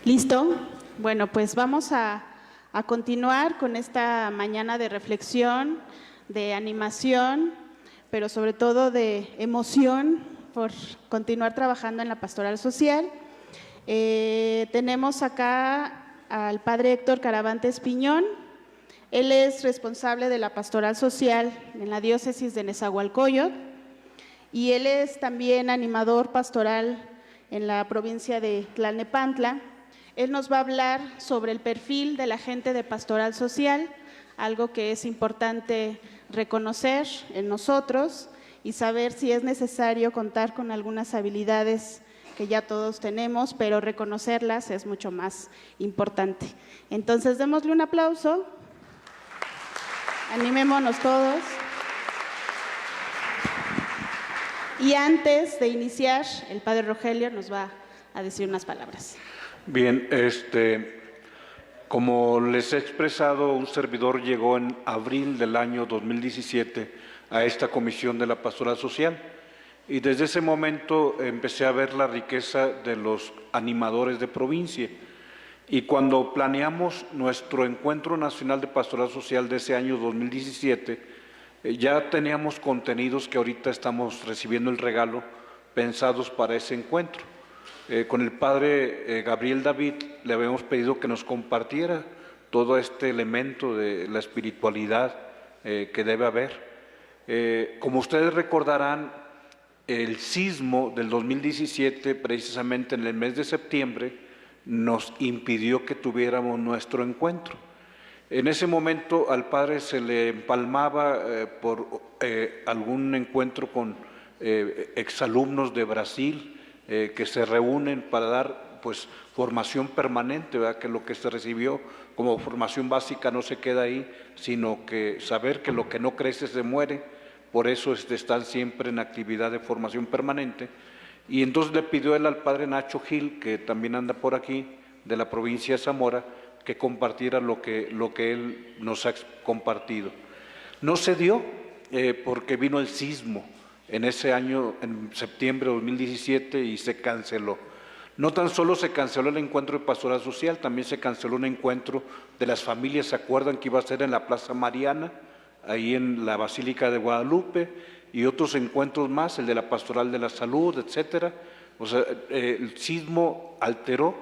¿Listo? Bueno, pues vamos a continuar con esta mañana de reflexión, de animación, pero sobre todo de emoción por continuar trabajando en la pastoral social. Tenemos acá al padre Héctor Caravantes Piñón. Él es responsable de la pastoral social en la diócesis de Nezahualcóyotl y él es también animador pastoral en la provincia de Tlalnepantla. Él nos va a hablar sobre el perfil de la gente de pastoral social, algo que es importante reconocer en nosotros y saber si es necesario contar con algunas habilidades que ya todos tenemos, pero reconocerlas es mucho más importante. Entonces, démosle un aplauso, animémonos todos. Y antes de iniciar, el padre Rogelio nos va a decir unas palabras. Bien, como les he expresado, un servidor llegó en abril del año 2017 a esta comisión de la pastoral social y desde ese momento empecé a ver la riqueza de los animadores de provincia. Y cuando planeamos nuestro encuentro nacional de pastoral social de ese año 2017, ya teníamos contenidos que ahorita estamos recibiendo el regalo pensados para ese encuentro. Con el padre Gabriel David le habíamos pedido que nos compartiera todo este elemento de la espiritualidad que debe haber. Como ustedes recordarán, el sismo del 2017, precisamente en el mes de septiembre, nos impidió que tuviéramos nuestro encuentro. En ese momento al padre se le empalmaba por algún encuentro con exalumnos de Brasil, que se reúnen para dar pues formación permanente, ¿verdad? Que lo que se recibió como formación básica no se queda ahí, sino que saber que lo que no crece se muere, por eso están siempre en actividad de formación permanente. Y entonces le pidió él al padre Nacho Gil, que también anda por aquí, de la provincia de Zamora, que compartiera lo que él nos ha compartido. No se dio porque vino el sismo en ese año, en septiembre de 2017, y se canceló. No tan solo se canceló el encuentro de pastoral social, también se canceló un encuentro de las familias. ¿Se acuerdan que iba a ser en la Plaza Mariana, ahí en la Basílica de Guadalupe? Y otros encuentros más, el de la Pastoral de la Salud, etcétera. O sea, el sismo alteró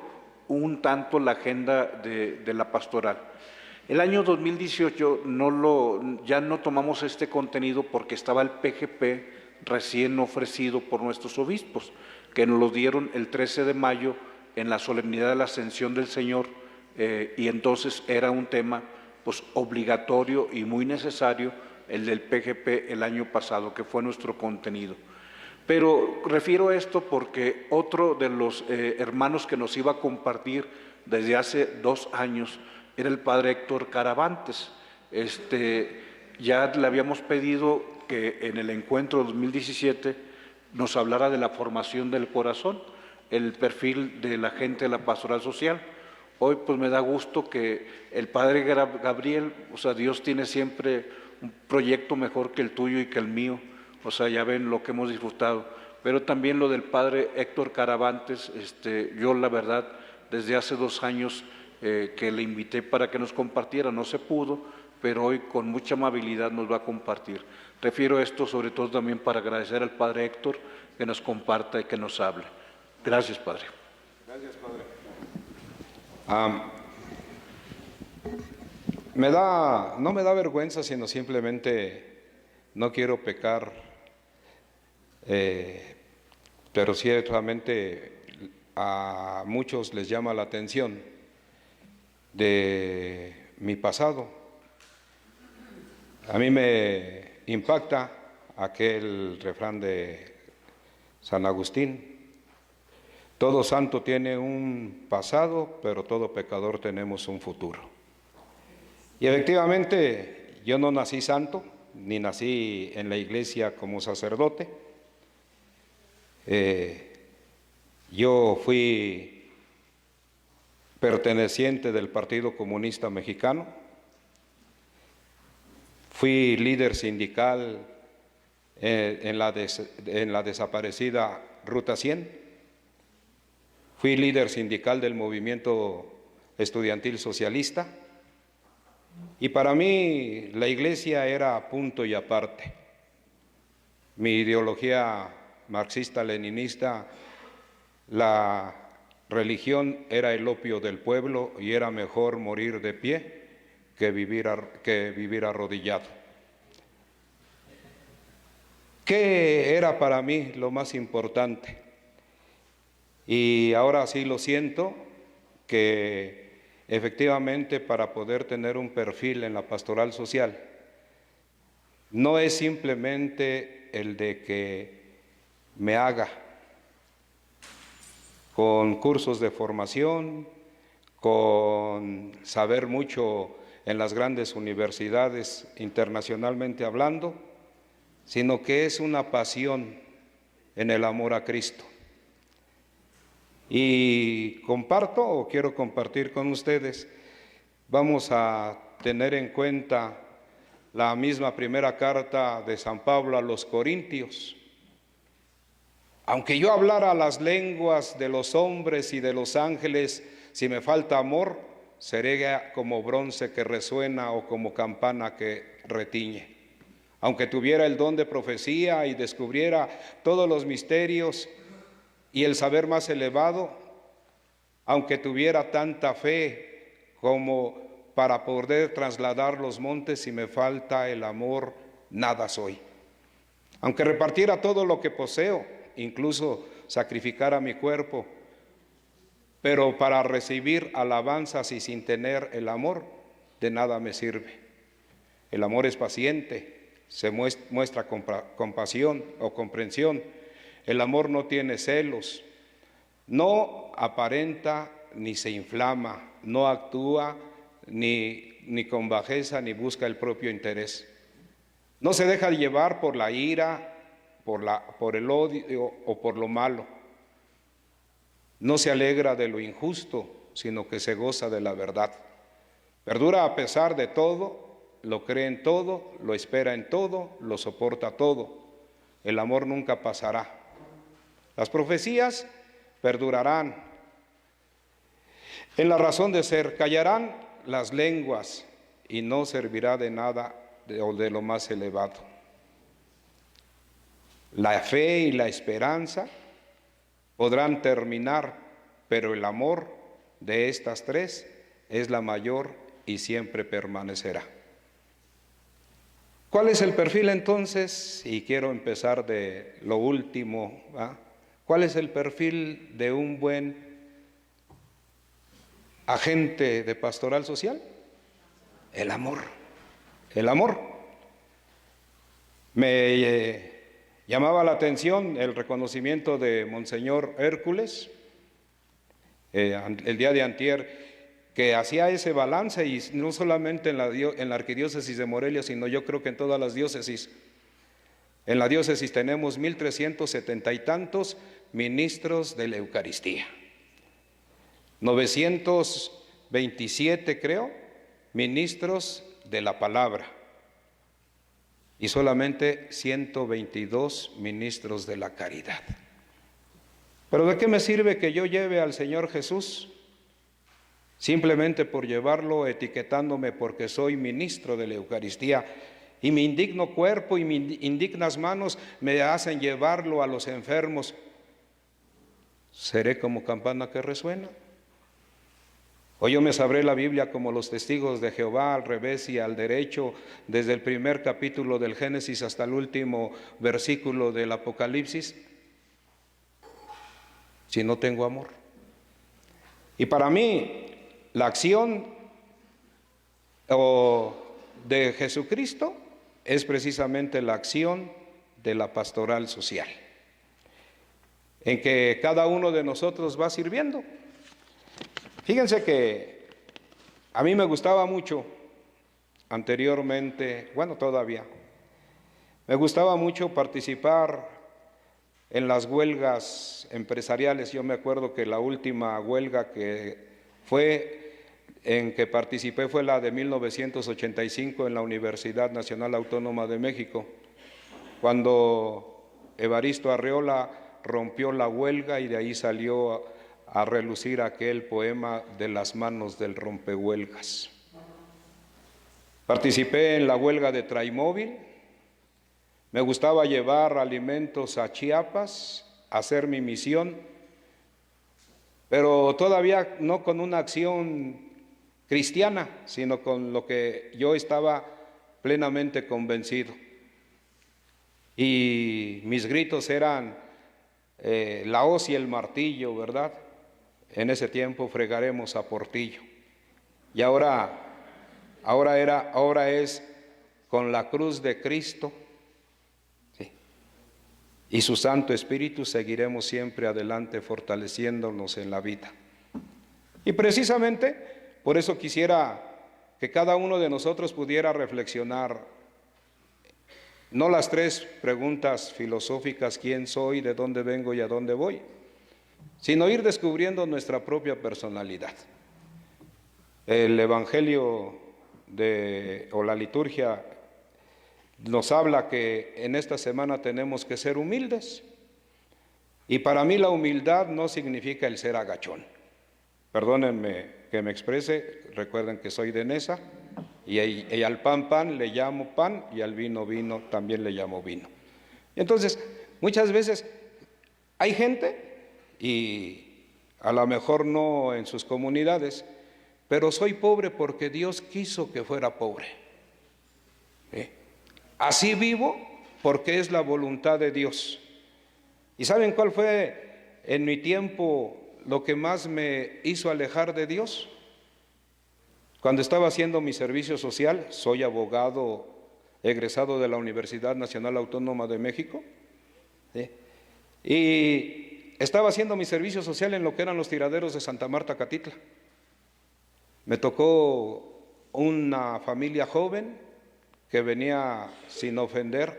un tanto la agenda de la pastoral. El año 2018 ya no tomamos este contenido porque estaba el PGP recién ofrecido por nuestros obispos, que nos lo dieron el 13 de mayo en la solemnidad de la Ascensión del Señor, y entonces era un tema pues obligatorio y muy necesario el del PGP el año pasado, que fue nuestro contenido. Pero refiero esto porque otro de los hermanos que nos iba a compartir desde hace 2 años era el padre Héctor Caravantes. Ya le habíamos pedido que en el encuentro 2017 nos hablara de la formación del corazón, el perfil de la gente de la pastoral social. Hoy pues me da gusto que el padre Gabriel, o sea, Dios tiene siempre un proyecto mejor que el tuyo y que el mío, o sea, ya ven lo que hemos disfrutado. Pero también lo del padre Héctor Caravantes, yo la verdad, desde hace 2 años que le invité para que nos compartiera, no se pudo, pero hoy con mucha amabilidad nos va a compartir. Refiero esto sobre todo también para agradecer al padre Héctor que nos comparta y que nos hable. Gracias, padre. Gracias, padre. No me da vergüenza, sino simplemente no quiero pecar, pero ciertamente a muchos les llama la atención de mi pasado. A mí me impacta aquel refrán de San Agustín: todo santo tiene un pasado, pero todo pecador tenemos un futuro. Y efectivamente, yo no nací santo, ni nací en la iglesia como sacerdote. Yo fui perteneciente del Partido Comunista Mexicano, fui líder sindical en la desaparecida Ruta 100, Fui líder sindical del movimiento estudiantil socialista y para mí la iglesia era punto y aparte. Mi ideología marxista-leninista, la religión era el opio del pueblo y era mejor morir de pie que vivir arrodillado. ¿Qué era para mí lo más importante? Y ahora sí lo siento, que efectivamente para poder tener un perfil en la pastoral social, no es simplemente el de que me haga con cursos de formación, con saber mucho en las grandes universidades internacionalmente hablando, sino que es una pasión en el amor a Cristo. Y comparto o quiero compartir con ustedes, vamos a tener en cuenta la misma primera carta de San Pablo a los Corintios. Aunque yo hablara las lenguas de los hombres y de los ángeles, si me falta amor, seré como bronce que resuena o como campana que retiñe. Aunque tuviera el don de profecía y descubriera todos los misterios y el saber más elevado, aunque tuviera tanta fe como para poder trasladar los montes, si me falta el amor, nada soy. Aunque repartiera todo lo que poseo, incluso sacrificara mi cuerpo, pero para recibir alabanzas y sin tener el amor, de nada me sirve. El amor es paciente, se muestra compasión o comprensión. El amor no tiene celos, no aparenta ni se inflama, no actúa ni con bajeza ni busca el propio interés. No se deja llevar por la ira, por el odio o por lo malo. No se alegra de lo injusto, sino que se goza de la verdad. Perdura a pesar de todo, lo cree en todo, lo espera en todo, lo soporta todo. El amor nunca pasará. Las profecías perdurarán. En la razón de ser, callarán las lenguas y no servirá de nada o de lo más elevado. La fe y la esperanza podrán terminar, pero el amor de estas tres es la mayor y siempre permanecerá. ¿Cuál es el perfil entonces? Y quiero empezar de lo último, ¿va? ¿Cuál es el perfil de un buen agente de pastoral social? El amor. El amor. Me llamaba la atención el reconocimiento de Monseñor Hércules, el día de antier, que hacía ese balance, y no solamente en la arquidiócesis de Morelia, sino yo creo que en todas las diócesis. En la diócesis tenemos 1,370 y tantos ministros de la Eucaristía, 927 creo, ministros de la palabra, y solamente 122 ministros de la caridad. ¿Pero de qué me sirve que yo lleve al Señor Jesús? Simplemente por llevarlo, etiquetándome porque soy ministro de la Eucaristía, y mi indigno cuerpo y mis indignas manos me hacen llevarlo a los enfermos. ¿Seré como campana que resuena? ¿O yo me sabré la Biblia como los testigos de Jehová, al revés y al derecho, desde el primer capítulo del Génesis hasta el último versículo del Apocalipsis, si no tengo amor? Y para mí, la acción de Jesucristo es precisamente la acción de la pastoral social, en que cada uno de nosotros va sirviendo. Fíjense que a mí me gustaba mucho anteriormente, bueno, todavía, me gustaba mucho participar en las huelgas empresariales. Yo me acuerdo que la última huelga en que participé fue la de 1985 en la Universidad Nacional Autónoma de México, cuando Evaristo Arreola rompió la huelga y de ahí salió a relucir aquel poema de las manos del rompehuelgas. Participé en la huelga de Traimóvil, me gustaba llevar alimentos a Chiapas, hacer mi misión, pero todavía no con una acción cristiana, sino con lo que yo estaba plenamente convencido. Y mis gritos eran la hoz y el martillo, ¿verdad? En ese tiempo fregaremos a Portillo. Y ahora es con la cruz de Cristo, sí, y su Santo Espíritu seguiremos siempre adelante fortaleciéndonos en la vida. Y precisamente por eso quisiera que cada uno de nosotros pudiera reflexionar, no las 3 preguntas filosóficas, quién soy, de dónde vengo y a dónde voy, sino ir descubriendo nuestra propia personalidad. El Evangelio o la liturgia nos habla que en esta semana tenemos que ser humildes. Y para mí la humildad no significa el ser agachón. Perdónenme que me exprese, recuerden que soy de Neza, y al pan le llamo pan, y al vino también le llamo vino. Entonces, muchas veces hay gente, y a lo mejor no en sus comunidades, pero soy pobre porque Dios quiso que fuera pobre. Así vivo porque es la voluntad de Dios. ¿Y saben cuál fue en mi tiempo lo que más me hizo alejar de Dios? Cuando estaba haciendo mi servicio social, soy abogado egresado de la Universidad Nacional Autónoma de México, ¿sí? Y estaba haciendo mi servicio social en lo que eran los tiraderos de Santa Marta, Catitla. Me tocó una familia joven que venía, sin ofender,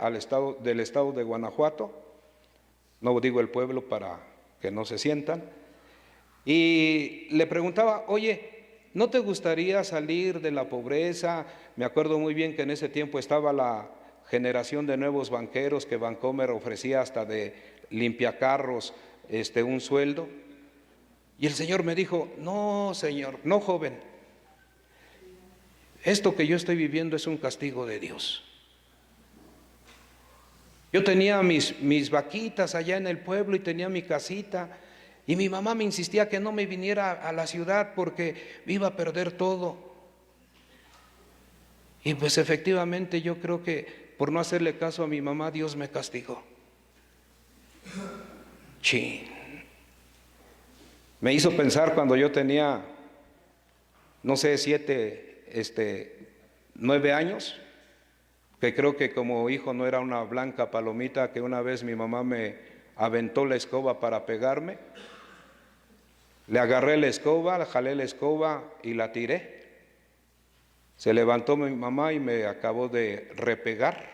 del estado de Guanajuato, no digo el pueblo para que no se sientan, y le preguntaba, oye, ¿no te gustaría salir de la pobreza? Me acuerdo muy bien que en ese tiempo estaba la generación de nuevos banqueros que Bancomer ofrecía hasta de limpiacarros un sueldo. Y el Señor me dijo, no, señor, no, joven, esto que yo estoy viviendo es un castigo de Dios. Yo tenía mis vaquitas allá en el pueblo y tenía mi casita, y mi mamá me insistía que no me viniera a la ciudad porque iba a perder todo. Y pues efectivamente yo creo que por no hacerle caso a mi mamá, Dios me castigó. Chin. Me hizo pensar cuando yo tenía, no sé, 9 años, que creo que como hijo no era una blanca palomita, que una vez mi mamá me aventó la escoba para pegarme. Le agarré la escoba, jalé la escoba y la tiré. Se levantó mi mamá y me acabó de repegar.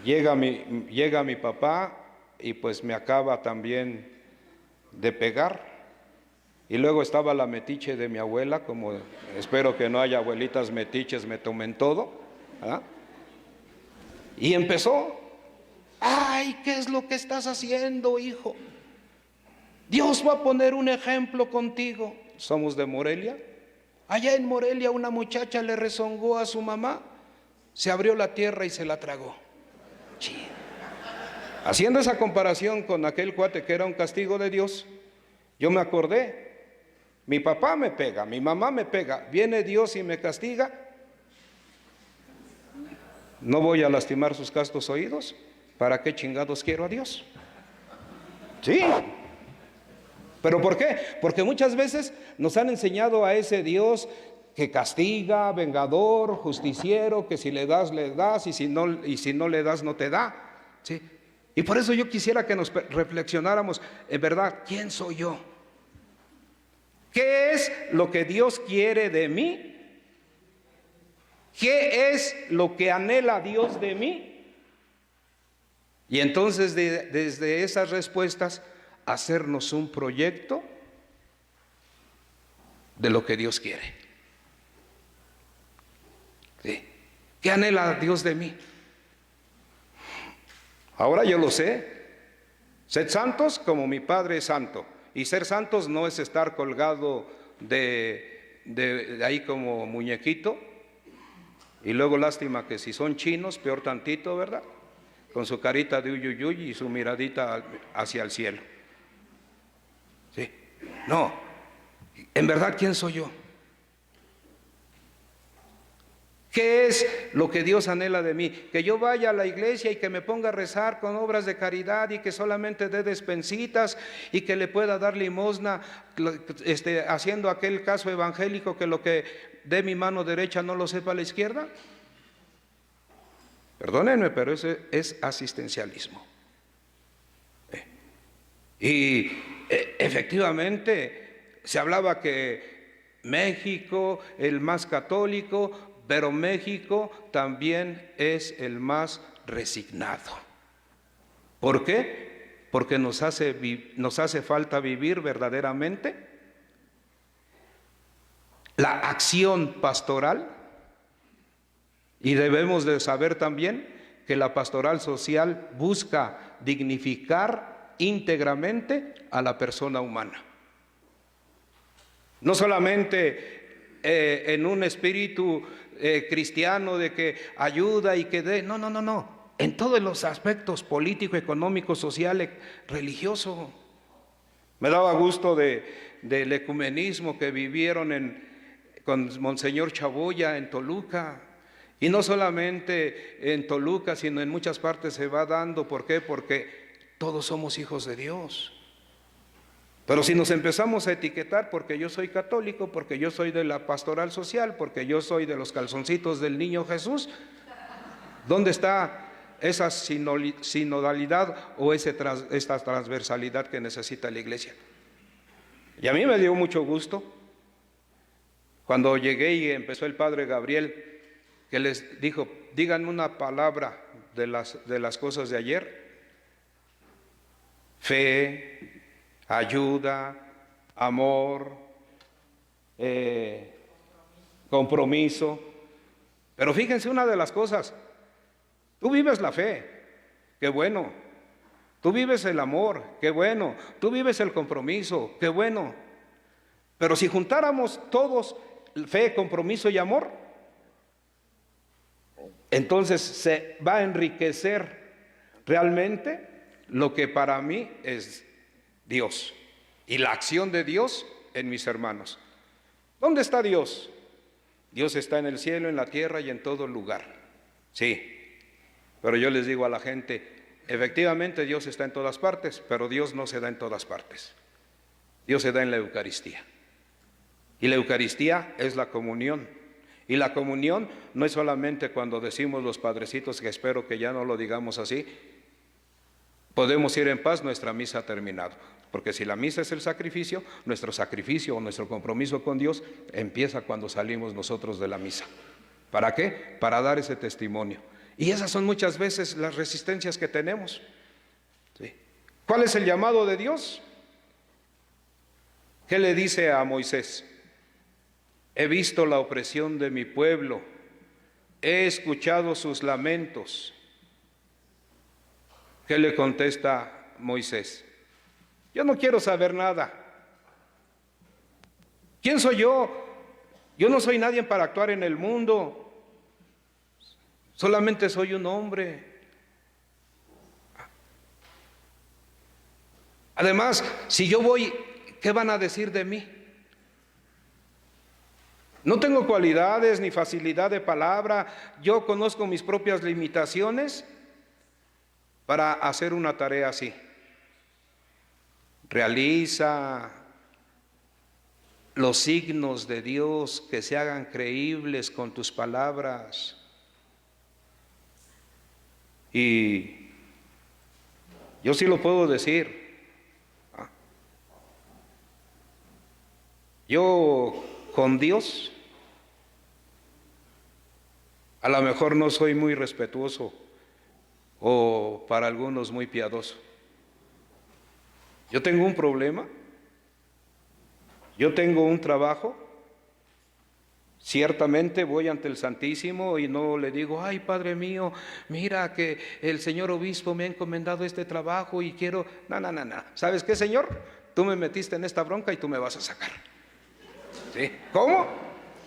Llega mi papá y pues me acaba también de pegar. Y luego estaba la metiche de mi abuela, como espero que no haya abuelitas metiches, me tomen todo, ¿verdad? Y empezó, ay, ¿qué es lo que estás haciendo, hijo? Dios va a poner un ejemplo contigo. Somos de Morelia. Allá en Morelia una muchacha le rezongó a su mamá, se abrió la tierra y se la tragó. Haciendo esa comparación con aquel cuate que era un castigo de Dios, yo me acordé, mi papá me pega, mi mamá me pega, viene Dios y me castiga. ¿No voy a lastimar sus castos oídos? ¿Para qué chingados quiero a Dios? Sí. ¿Pero por qué? Porque muchas veces nos han enseñado a ese Dios que castiga, vengador, justiciero, que si le das, y si no le das, no te da. ¿Sí? Y por eso yo quisiera que nos reflexionáramos, en verdad, ¿quién soy yo? ¿Qué es lo que Dios quiere de mí? ¿Qué es lo que anhela Dios de mí? Y entonces desde esas respuestas hacernos un proyecto de lo que Dios quiere. ¿Sí? ¿Qué anhela Dios de mí? Ahora yo lo sé. Sed santos como mi Padre es santo. Y ser santos no es estar colgado de ahí como muñequito. Y luego lástima que si son chinos, peor tantito, ¿verdad? Con su carita de uyuyuy y su miradita hacia el cielo. ¿Sí? No, en verdad, ¿quién soy yo? ¿Qué es lo que Dios anhela de mí? Que yo vaya a la iglesia y que me ponga a rezar con obras de caridad y que solamente dé despensitas y que le pueda dar limosna, haciendo aquel caso evangélico que lo que dé mi mano derecha no lo sepa la izquierda. Perdónenme, pero ese es asistencialismo. Y efectivamente se hablaba que México, el más católico, pero México también es el más resignado. ¿Por qué? Porque nos hace falta vivir verdaderamente la acción pastoral, y debemos de saber también que la pastoral social busca dignificar íntegramente a la persona humana. No solamente en un espíritu cristiano de que ayuda y que dé, no, en todos los aspectos político, económico, social, religioso. Me daba gusto del ecumenismo que vivieron con Monseñor Chaboya en Toluca, y no solamente en Toluca, sino en muchas partes se va dando. ¿Por qué? Porque todos somos hijos de Dios. Pero si nos empezamos a etiquetar, porque yo soy católico, porque yo soy de la pastoral social, porque yo soy de los calzoncitos del niño Jesús, ¿dónde está esa sinodalidad o esta transversalidad que necesita la iglesia? Y a mí me dio mucho gusto cuando llegué y empezó el padre Gabriel, que les dijo: díganme una palabra de las cosas de ayer. Fe, ayuda, amor, compromiso. Pero fíjense una de las cosas: tú vives la fe, qué bueno. Tú vives el amor, qué bueno. Tú vives el compromiso, qué bueno. Pero si juntáramos todos fe, compromiso y amor, entonces se va a enriquecer realmente lo que para mí es Dios y la acción de Dios en mis hermanos. ¿Dónde está Dios? Dios está en el cielo, en la tierra y en todo lugar. Sí, pero yo les digo a la gente, efectivamente Dios está en todas partes, pero Dios no se da en todas partes. Dios se da en la Eucaristía. Y la Eucaristía es la comunión. Y la comunión no es solamente cuando decimos los padrecitos, que espero que ya no lo digamos así, podemos ir en paz, nuestra misa ha terminado. Porque si la misa es el sacrificio, nuestro sacrificio o nuestro compromiso con Dios empieza cuando salimos nosotros de la misa. ¿Para qué? Para dar ese testimonio. Y esas son muchas veces las resistencias que tenemos. ¿Sí? ¿Cuál es el llamado de Dios? ¿Qué le dice a Moisés? He visto la opresión de mi pueblo, he escuchado sus lamentos. ¿Qué le contesta Moisés? Yo no quiero saber nada. ¿Quién soy yo? Yo no soy nadie para actuar en el mundo. Solamente soy un hombre. Además, si yo voy, ¿qué van a decir de mí? No tengo cualidades ni facilidad de palabra. Yo conozco mis propias limitaciones para hacer una tarea así. Realiza los signos de Dios que se hagan creíbles con tus palabras. Y yo sí lo puedo decir. Yo con Dios a lo mejor no soy muy respetuoso o para algunos muy piadoso. Yo tengo un problema, yo tengo un trabajo, ciertamente voy ante el Santísimo y no le digo, ay Padre mío, mira que el señor obispo me ha encomendado este trabajo y quiero, no. ¿Sabes qué, Señor? tú me metiste en esta bronca y tú me vas a sacar. ¿Sí? ¿Cómo?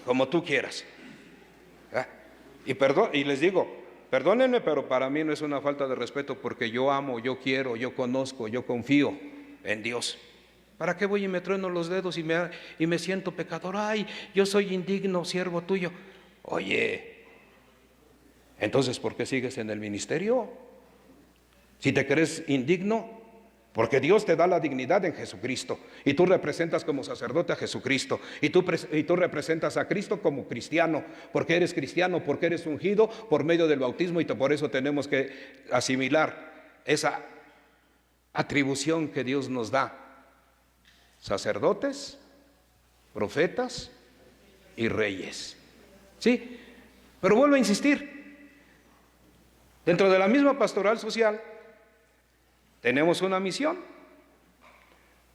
Como tú quieras. Y les digo, perdónenme, pero para mí no es una falta de respeto, porque yo amo, yo quiero, yo conozco, yo confío en Dios. ¿Para qué voy y me trueno los dedos y me siento pecador? Ay, yo soy indigno, siervo tuyo. Oye, entonces ¿por qué sigues en el ministerio? Si te crees indigno, porque Dios te da la dignidad en Jesucristo, y tú representas como sacerdote a Jesucristo, y tú representas a Cristo como cristiano, porque eres cristiano, porque eres ungido por medio del bautismo, y por eso tenemos que asimilar esa atribución que Dios nos da. Sacerdotes, profetas y reyes. Sí, pero vuelvo a insistir, dentro de la misma pastoral social tenemos una misión.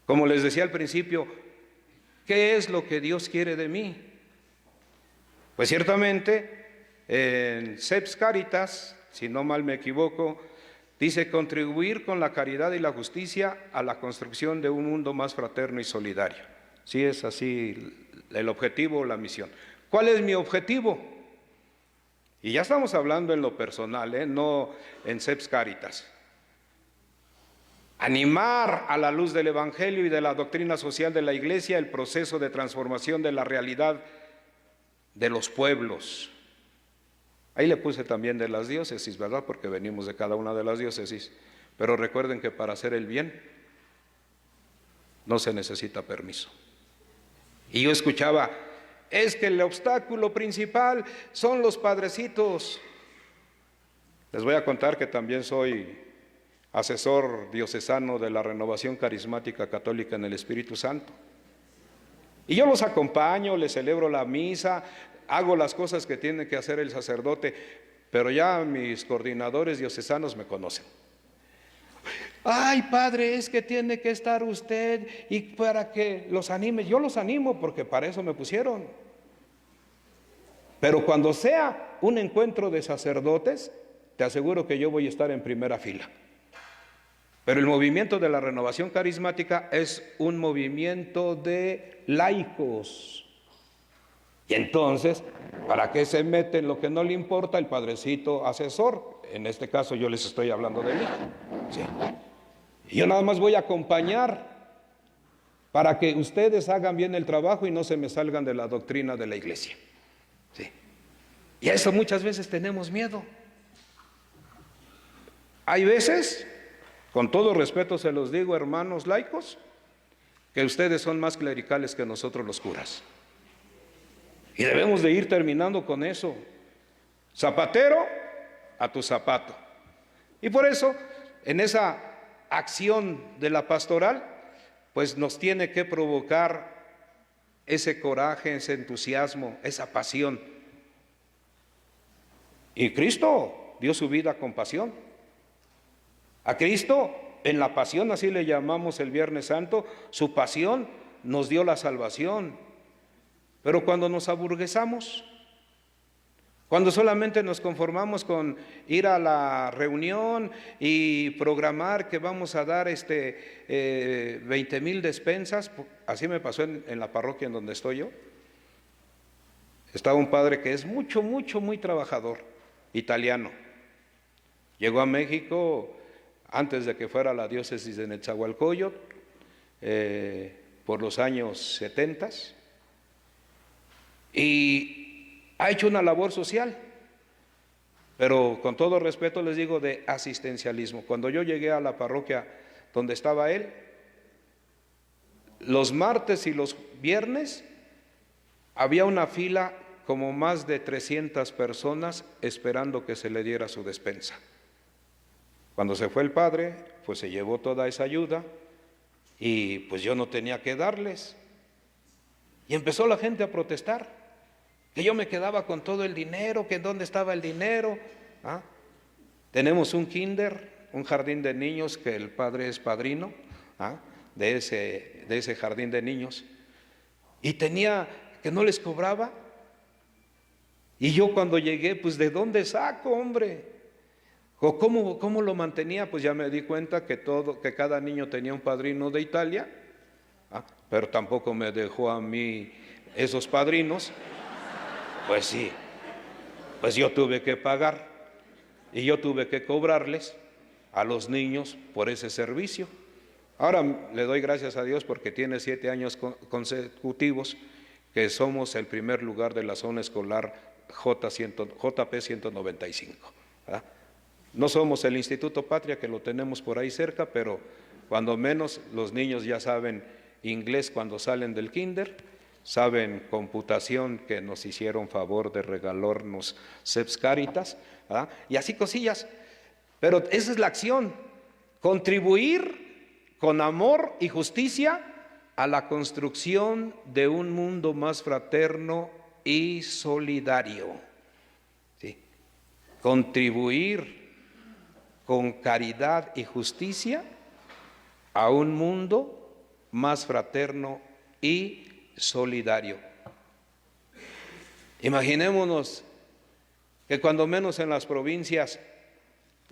Como les decía al principio, ¿qué es lo que Dios quiere de mí? Pues ciertamente en Seps Caritas, si no mal me equivoco, dice contribuir con la caridad y la justicia a la construcción de un mundo más fraterno y solidario. Sí, es así el objetivo o la misión. ¿Cuál es mi objetivo? Y ya estamos hablando en lo personal, no en Seps Caritas. Animar a la luz del Evangelio y de la doctrina social de la Iglesia el proceso de transformación de la realidad de los pueblos. Ahí le puse también de las diócesis, ¿verdad? Porque venimos de cada una de las diócesis. Pero recuerden que para hacer el bien no se necesita permiso. Y yo escuchaba, es que el obstáculo principal son los padrecitos. Les voy a contar que también soy asesor diocesano de la Renovación Carismática Católica en el Espíritu Santo. Y yo los acompaño, les celebro la misa, hago las cosas que tiene que hacer el sacerdote, pero ya mis coordinadores diocesanos me conocen. Ay, padre, es que tiene que estar usted y para que los anime. Yo los animo porque para eso me pusieron. Pero cuando sea un encuentro de sacerdotes, te aseguro que yo voy a estar en primera fila. Pero el movimiento de la Renovación Carismática es un movimiento de laicos. Y entonces, ¿para qué se mete en lo que no le importa el padrecito asesor? En este caso yo les estoy hablando de mí. Sí. Y yo nada más voy a acompañar para que ustedes hagan bien el trabajo y no se me salgan de la doctrina de la iglesia. Sí. Y a eso muchas veces tenemos miedo. Hay veces, con todo respeto se los digo, hermanos laicos, que ustedes son más clericales que nosotros los curas. Y debemos de ir terminando con eso. Zapatero a tu zapato. Y por eso, en esa acción de la pastoral, pues nos tiene que provocar ese coraje, ese entusiasmo, esa pasión. Y Cristo dio su vida con pasión. A Cristo, en la pasión, así le llamamos el Viernes Santo, su pasión nos dio la salvación. Pero cuando nos aburguesamos, cuando solamente nos conformamos con ir a la reunión y programar que vamos a dar 20,000 despensas, así me pasó en la parroquia en donde estoy yo. Estaba un padre que es muy trabajador, italiano. Llegó a México antes de que fuera la diócesis de Netzahualcóyotl, por los años 70, y ha hecho una labor social, pero con todo respeto les digo, de asistencialismo. Cuando yo llegué a la parroquia donde estaba él, los martes y los viernes había una fila como más de 300 personas esperando que se le diera su despensa. Cuando se fue el padre, pues se llevó toda esa ayuda y pues yo no tenía que darles. Y empezó la gente a protestar, que yo me quedaba con todo el dinero, que dónde estaba el dinero. Tenemos un kinder, un jardín de niños, que el padre es padrino de ese jardín de niños. Y tenía que no les cobraba. Y yo cuando llegué, pues ¿de dónde saco, hombre? ¿Cómo lo mantenía? Pues ya me di cuenta que cada niño tenía un padrino de Italia pero tampoco me dejó a mí esos padrinos. Pues sí, pues yo tuve que pagar y yo tuve que cobrarles a los niños por ese servicio. Ahora le doy gracias a Dios porque tiene 7 años consecutivos que somos el primer lugar de la zona escolar JP 195. ¿Verdad? No somos el Instituto Patria, que lo tenemos por ahí cerca, pero cuando menos los niños ya saben inglés cuando salen del kinder, saben computación, que nos hicieron favor de regalarnos Seps Caritas, ¿verdad? Y así cosillas. Pero esa es la acción, contribuir con amor y justicia a la construcción de un mundo más fraterno y solidario. ¿Sí? Contribuir con caridad y justicia a un mundo más fraterno y solidario. Imaginémonos que cuando menos en las provincias,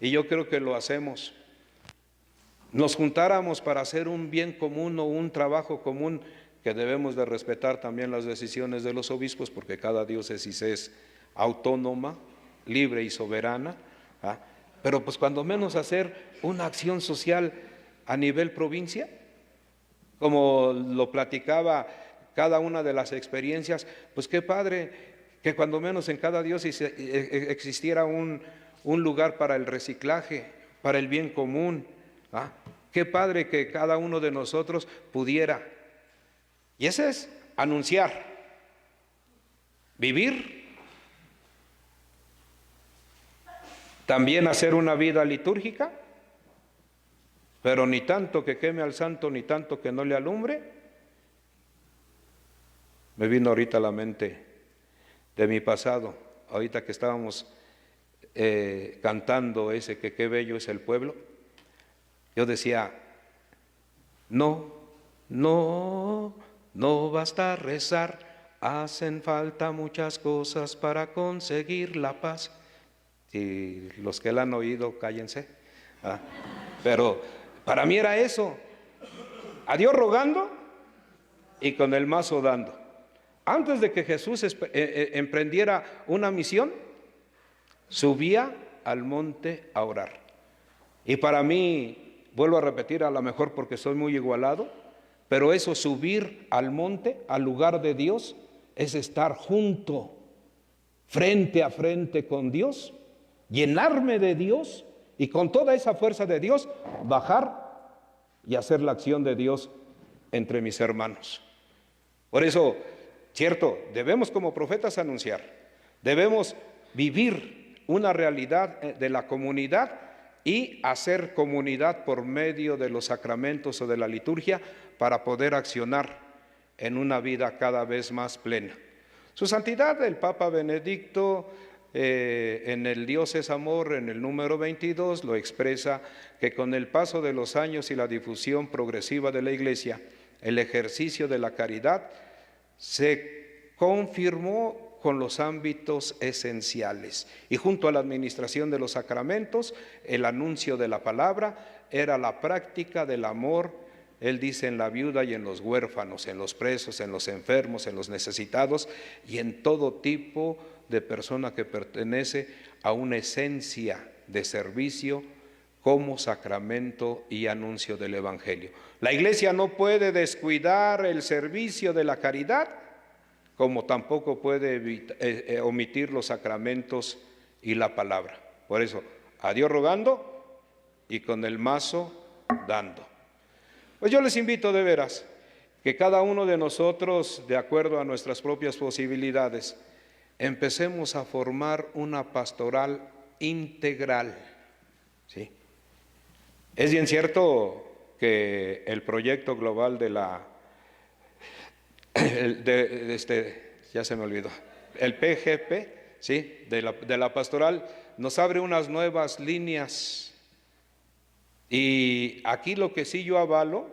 y yo creo que lo hacemos, nos juntáramos para hacer un bien común o un trabajo común, que debemos de respetar también las decisiones de los obispos, porque cada diócesis es autónoma, libre y soberana, pero pues cuando menos hacer una acción social a nivel provincia, como lo platicaba cada una de las experiencias, pues qué padre que cuando menos en cada diócesis existiera un lugar para el reciclaje, para el bien común. Qué padre que cada uno de nosotros pudiera. Y ese es anunciar, vivir, también hacer una vida litúrgica, pero ni tanto que queme al santo, ni tanto que no le alumbre. Me vino ahorita a la mente de mi pasado, ahorita que estábamos cantando ese que qué bello es el pueblo. Yo decía, no basta rezar, hacen falta muchas cosas para conseguir la paz. Y los que la han oído, cállense. Pero para mí era eso, a Dios rogando y con el mazo dando. Antes de que Jesús emprendiera una misión, subía al monte a orar. Y para mí, vuelvo a repetir, a lo mejor porque soy muy igualado, pero eso, subir al monte, al lugar de Dios, es estar junto, frente a frente con Dios, llenarme de Dios y con toda esa fuerza de Dios, bajar y hacer la acción de Dios entre mis hermanos. Por eso, cierto, debemos como profetas anunciar, debemos vivir una realidad de la comunidad y hacer comunidad por medio de los sacramentos o de la liturgia para poder accionar en una vida cada vez más plena. Su Santidad el Papa Benedicto en el Dios es Amor, en el número 22, lo expresa que con el paso de los años y la difusión progresiva de la Iglesia, el ejercicio de la caridad se confirmó con los ámbitos esenciales y junto a la administración de los sacramentos, el anuncio de la palabra era la práctica del amor. Él dice en la viuda y en los huérfanos, en los presos, en los enfermos, en los necesitados y en todo tipo de persona que pertenece a una esencia de servicio como sacramento y anuncio del Evangelio. La Iglesia no puede descuidar el servicio de la caridad, como tampoco puede omitir los sacramentos y la palabra. Por eso, a Dios rogando y con el mazo dando. Pues yo les invito de veras que cada uno de nosotros, de acuerdo a nuestras propias posibilidades, empecemos a formar una pastoral integral. ¿Sí? Es bien cierto que el proyecto global de la ya se me olvidó, el PGP, ¿sí? de la pastoral, nos abre unas nuevas líneas. Y aquí lo que sí yo avalo,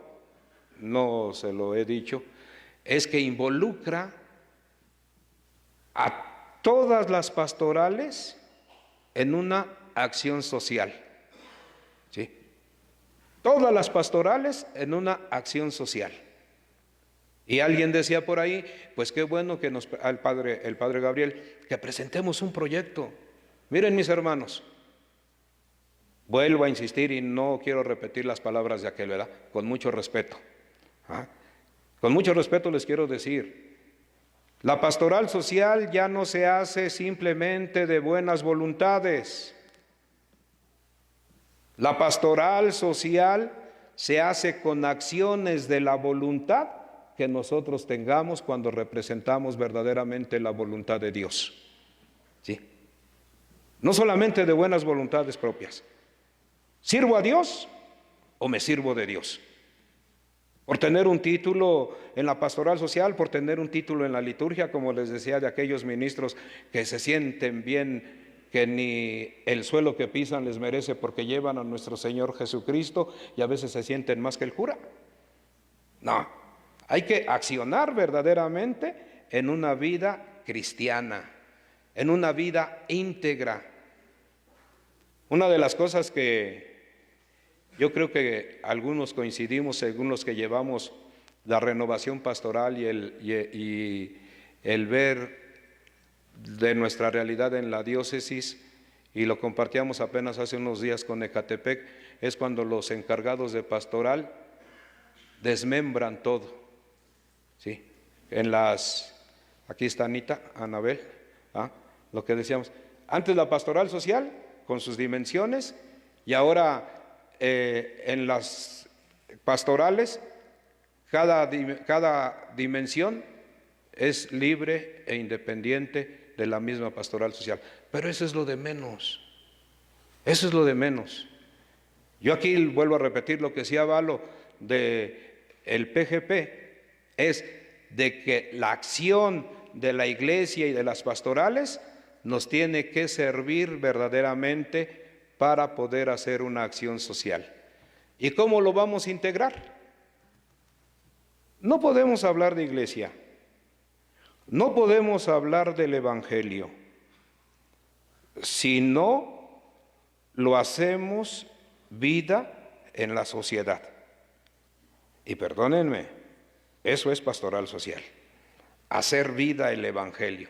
no se lo he dicho, es que involucra a todas las pastorales en una acción social. ¿Sí? Todas las pastorales en una acción social. Y alguien decía por ahí, pues qué bueno que el padre Gabriel, que presentemos un proyecto. Miren, mis hermanos, vuelvo a insistir y no quiero repetir las palabras de aquel, ¿verdad? Con mucho respeto. Con mucho respeto les quiero decir, la pastoral social ya no se hace simplemente de buenas voluntades. La pastoral social se hace con acciones de la voluntad que nosotros tengamos cuando representamos verdaderamente la voluntad de Dios. ¿Sí? No solamente de buenas voluntades propias. ¿Sirvo a Dios o me sirvo de Dios? Por tener un título en la pastoral social, por tener un título en la liturgia, como les decía, de aquellos ministros que se sienten bien, que ni el suelo que pisan les merece porque llevan a nuestro Señor Jesucristo y a veces se sienten más que el cura. No, hay que accionar verdaderamente en una vida cristiana, en una vida íntegra. Una de las cosas que yo creo que algunos coincidimos, según los que llevamos la renovación pastoral y el ver de nuestra realidad en la diócesis, y lo compartíamos apenas hace unos días con Ecatepec, es cuando los encargados de pastoral desmembran todo. ¿Sí? Aquí está Anabel, lo que decíamos, antes la pastoral social con sus dimensiones, y ahora en las pastorales cada dimensión es libre e independiente de la misma pastoral social. Pero eso es lo de menos. Eso es lo de menos. Yo aquí vuelvo a repetir lo que decía Valo del PGP, es de que la acción de la iglesia y de las pastorales nos tiene que servir verdaderamente para poder hacer una acción social. ¿Y cómo lo vamos a integrar? No podemos hablar de iglesia, no podemos hablar del Evangelio, si no lo hacemos vida en la sociedad. Y perdónenme, eso es pastoral social, hacer vida el Evangelio.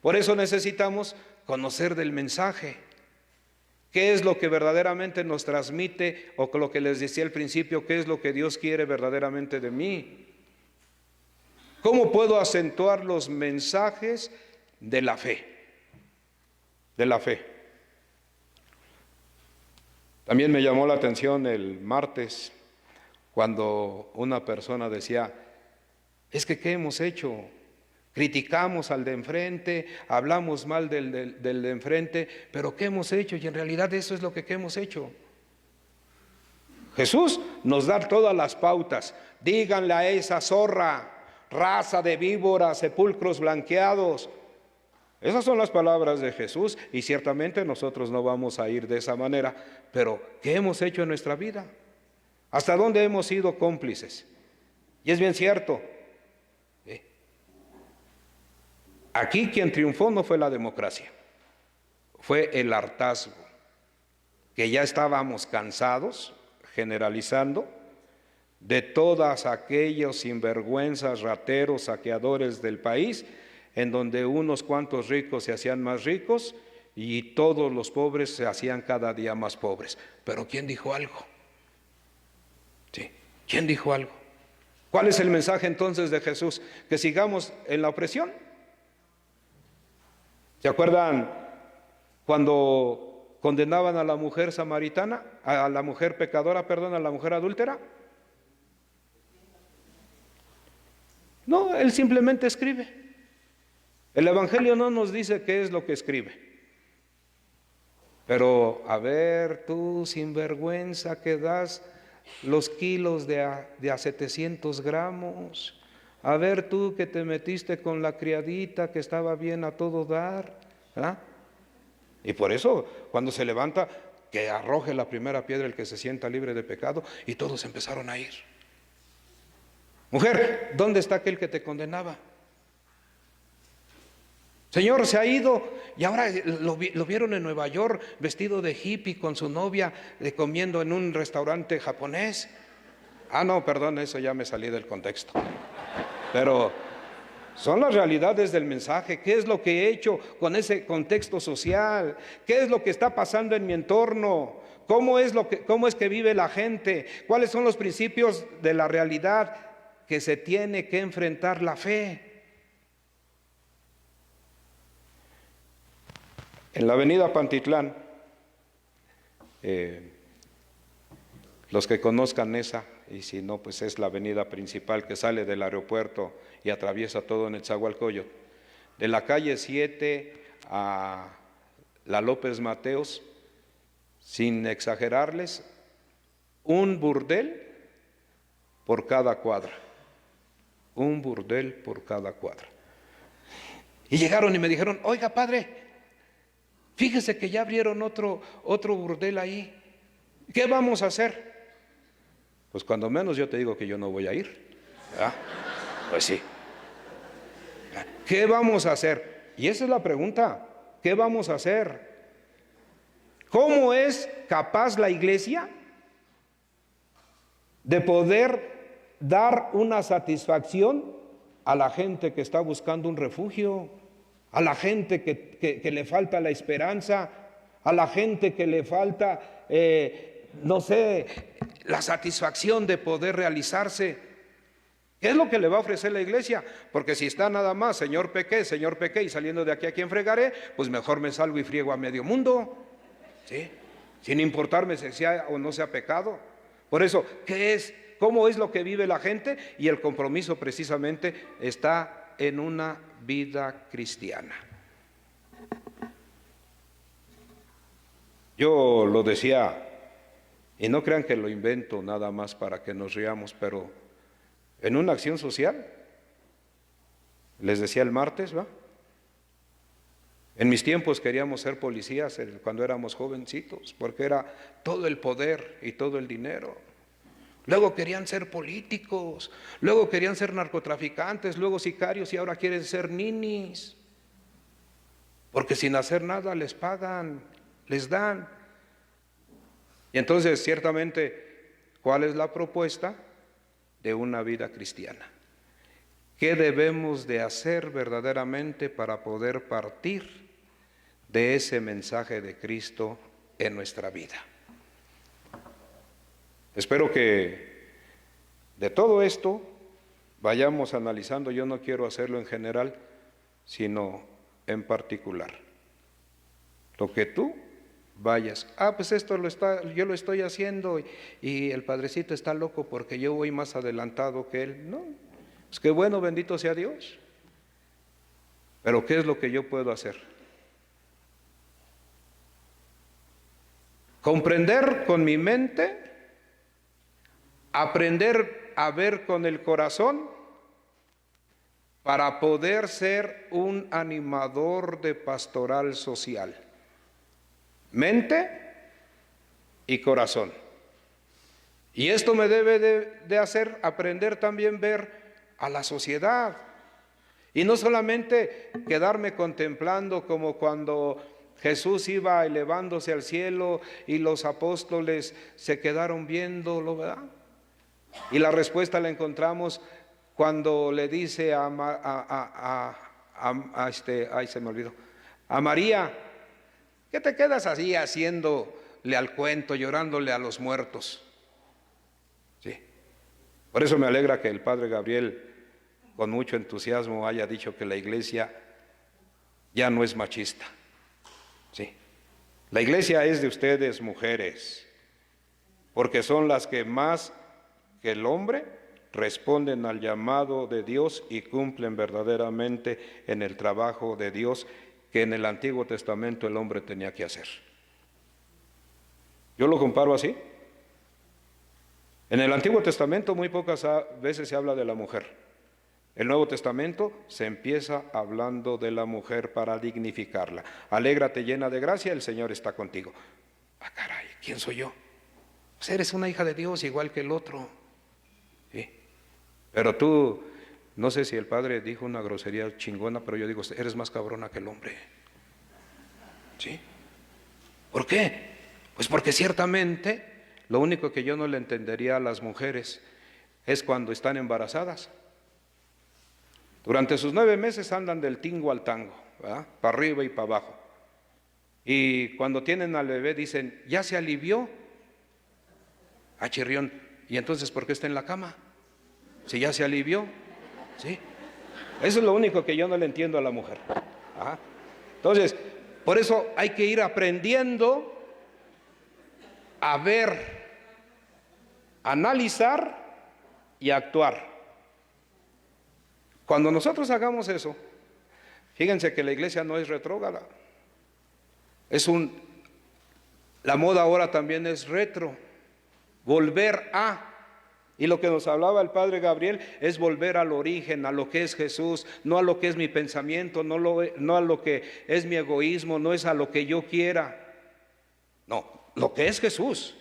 Por eso necesitamos conocer del mensaje. ¿Qué es lo que verdaderamente nos transmite? O lo que les decía al principio, ¿qué es lo que Dios quiere verdaderamente de mí? ¿Cómo puedo acentuar los mensajes de la fe? De la fe. También me llamó la atención el martes cuando una persona decía, es que ¿qué hemos hecho? Criticamos al de enfrente, hablamos mal del de enfrente, pero ¿qué hemos hecho? Y en realidad eso es lo que hemos hecho. Jesús nos da todas las pautas. Díganle a esa zorra, raza de víboras, sepulcros blanqueados. Esas son las palabras de Jesús y ciertamente nosotros no vamos a ir de esa manera, pero ¿qué hemos hecho en nuestra vida? ¿Hasta dónde hemos sido cómplices? Y es bien cierto, aquí quien triunfó no fue la democracia, fue el hartazgo, que ya estábamos cansados, generalizando, de todos aquellos sinvergüenzas, rateros, saqueadores del país, en donde unos cuantos ricos se hacían más ricos y todos los pobres se hacían cada día más pobres. Pero ¿quién dijo algo? Sí, ¿quién dijo algo? ¿Cuál es el mensaje entonces de Jesús? ¿Que sigamos en la opresión? ¿Se acuerdan cuando condenaban a la mujer samaritana, a la mujer pecadora, perdón, a la mujer adúltera? No, él simplemente escribe. El Evangelio no nos dice qué es lo que escribe. Pero, a ver, tú sinvergüenza que das los kilos de a 700 gramos. A ver tú que te metiste con la criadita que estaba bien a todo dar. ¿Ah? Y por eso, cuando se levanta, que arroje la primera piedra el que se sienta libre de pecado, y todos empezaron a ir. Mujer, ¿dónde está aquel que te condenaba? Señor, se ha ido, y ahora lo vieron en Nueva York vestido de hippie con su novia, comiendo en un restaurante japonés. Ah, no, perdón, eso ya me salí del contexto. Pero son las realidades del mensaje. ¿Qué es lo que he hecho con ese contexto social? ¿Qué es lo que está pasando en mi entorno? ¿Cómo es que vive la gente? ¿Cuáles son los principios de la realidad que se tiene que enfrentar la fe? En la avenida Pantitlán, los que conozcan esa, y si no, pues es la avenida principal que sale del aeropuerto y atraviesa todo Nezahualcóyotl. De la calle 7 a la López Mateos, sin exagerarles, un burdel por cada cuadra. Un burdel por cada cuadra. Y llegaron y me dijeron, oiga padre, fíjese que ya abrieron otro burdel ahí. ¿Qué vamos a hacer? Pues cuando menos yo te digo que yo no voy a ir. ¿Ah? Pues sí. ¿Qué vamos a hacer? Y esa es la pregunta. ¿Qué vamos a hacer? ¿Cómo es capaz la iglesia de poder dar una satisfacción a la gente que está buscando un refugio, a la gente que le falta la esperanza, a la gente que le falta, no sé, la satisfacción de poder realizarse? ¿Qué es lo que le va a ofrecer la iglesia? Porque si está nada más, Señor pequé, y saliendo de aquí a quien fregaré, pues mejor me salgo y friego a medio mundo, ¿sí? Sin importarme si sea o no sea pecado. Por eso, ¿qué es? ¿Cómo es lo que vive la gente? Y el compromiso precisamente está en una vida cristiana. Yo lo decía, y no crean que lo invento nada más para que nos riamos, pero en una acción social, les decía el martes, ¿va? En mis tiempos queríamos ser policías cuando éramos jovencitos, porque era todo el poder y todo el dinero. Luego querían ser políticos, luego querían ser narcotraficantes, luego sicarios y ahora quieren ser ninis. Porque sin hacer nada les pagan, les dan. Y entonces, ciertamente, ¿cuál es la propuesta de una vida cristiana? ¿Qué debemos de hacer verdaderamente para poder partir de ese mensaje de Cristo en nuestra vida? Espero que de todo esto vayamos analizando. Yo no quiero hacerlo en general, sino en particular. Lo que tú vayas, pues esto yo lo estoy haciendo y el padrecito está loco porque yo voy más adelantado que él. No, pues qué bueno, bendito sea Dios. Pero ¿qué es lo que yo puedo hacer? Comprender con mi mente, aprender a ver con el corazón para poder ser un animador de pastoral social. Mente y corazón. Y esto me debe de hacer aprender también ver a la sociedad. Y no solamente quedarme contemplando como cuando Jesús iba elevándose al cielo y los apóstoles se quedaron viéndolo, ¿verdad? Y la respuesta la encontramos cuando le dice a María, ¿qué te quedas así haciéndole al cuento, llorándole a los muertos? Sí. Por eso me alegra que el padre Gabriel con mucho entusiasmo haya dicho que la iglesia ya no es machista. Sí. La iglesia es de ustedes, mujeres, porque son las que más que el hombre responden al llamado de Dios y cumplen verdaderamente en el trabajo de Dios que en el Antiguo Testamento el hombre tenía que hacer. Yo lo comparo así. En el Antiguo Testamento muy pocas veces se habla de la mujer. El Nuevo Testamento se empieza hablando de la mujer para dignificarla. Alégrate llena de gracia, el Señor está contigo. Caray, ¿quién soy yo? Pues eres una hija de Dios igual que el otro. ¿Sí? Pero tú, no sé si el padre dijo una grosería chingona, pero yo digo, eres más cabrona que el hombre. ¿Sí? ¿Por qué? Pues porque ciertamente lo único que yo no le entendería a las mujeres es cuando están embarazadas. Durante sus 9 meses andan del tingo al tango, ¿verdad? Para arriba y para abajo. Y cuando tienen al bebé dicen, ¿ya se alivió? Ah, chirrión, ¿y entonces por qué está en la cama? Si ya se alivió, ¿sí? Eso es lo único que yo no le entiendo a la mujer. Ajá. Entonces, por eso hay que ir aprendiendo a ver, analizar y actuar. Cuando nosotros hagamos eso, fíjense que la iglesia no es retrógrada. La moda ahora también es retro, volver a. Y lo que nos hablaba el padre Gabriel es volver al origen, a lo que es Jesús, no a lo que es mi pensamiento, no a lo que es mi egoísmo, no es a lo que yo quiera. No, lo que es Jesús.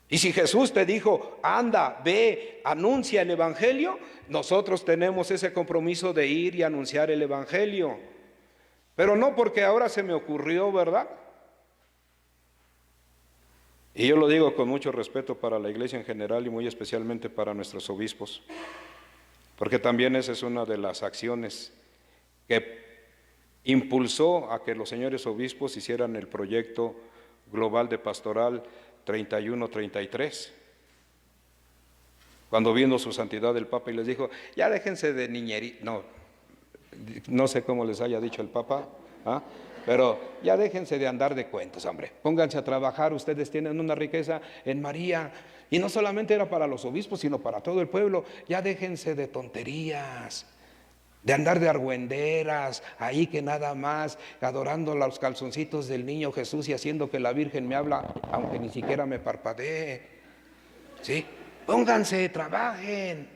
Y si Jesús te dijo, anda, ve, anuncia el Evangelio, nosotros tenemos ese compromiso de ir y anunciar el Evangelio. Pero no porque ahora se me ocurrió, ¿verdad? Y yo lo digo con mucho respeto para la iglesia en general y muy especialmente para nuestros obispos, porque también esa es una de las acciones que impulsó a que los señores obispos hicieran el proyecto global de pastoral 31-33. Cuando vino su santidad el Papa y les dijo, ya déjense de niñería, no sé cómo les haya dicho el Papa, ¿ah? Pero ya déjense de andar de cuentos, hombre, pónganse a trabajar, ustedes tienen una riqueza en María, y no solamente era para los obispos, sino para todo el pueblo, ya déjense de tonterías, de andar de argüenderas, ahí que nada más, adorando los calzoncitos del niño Jesús y haciendo que la Virgen me habla, aunque ni siquiera me parpadee, ¿sí? Pónganse, trabajen,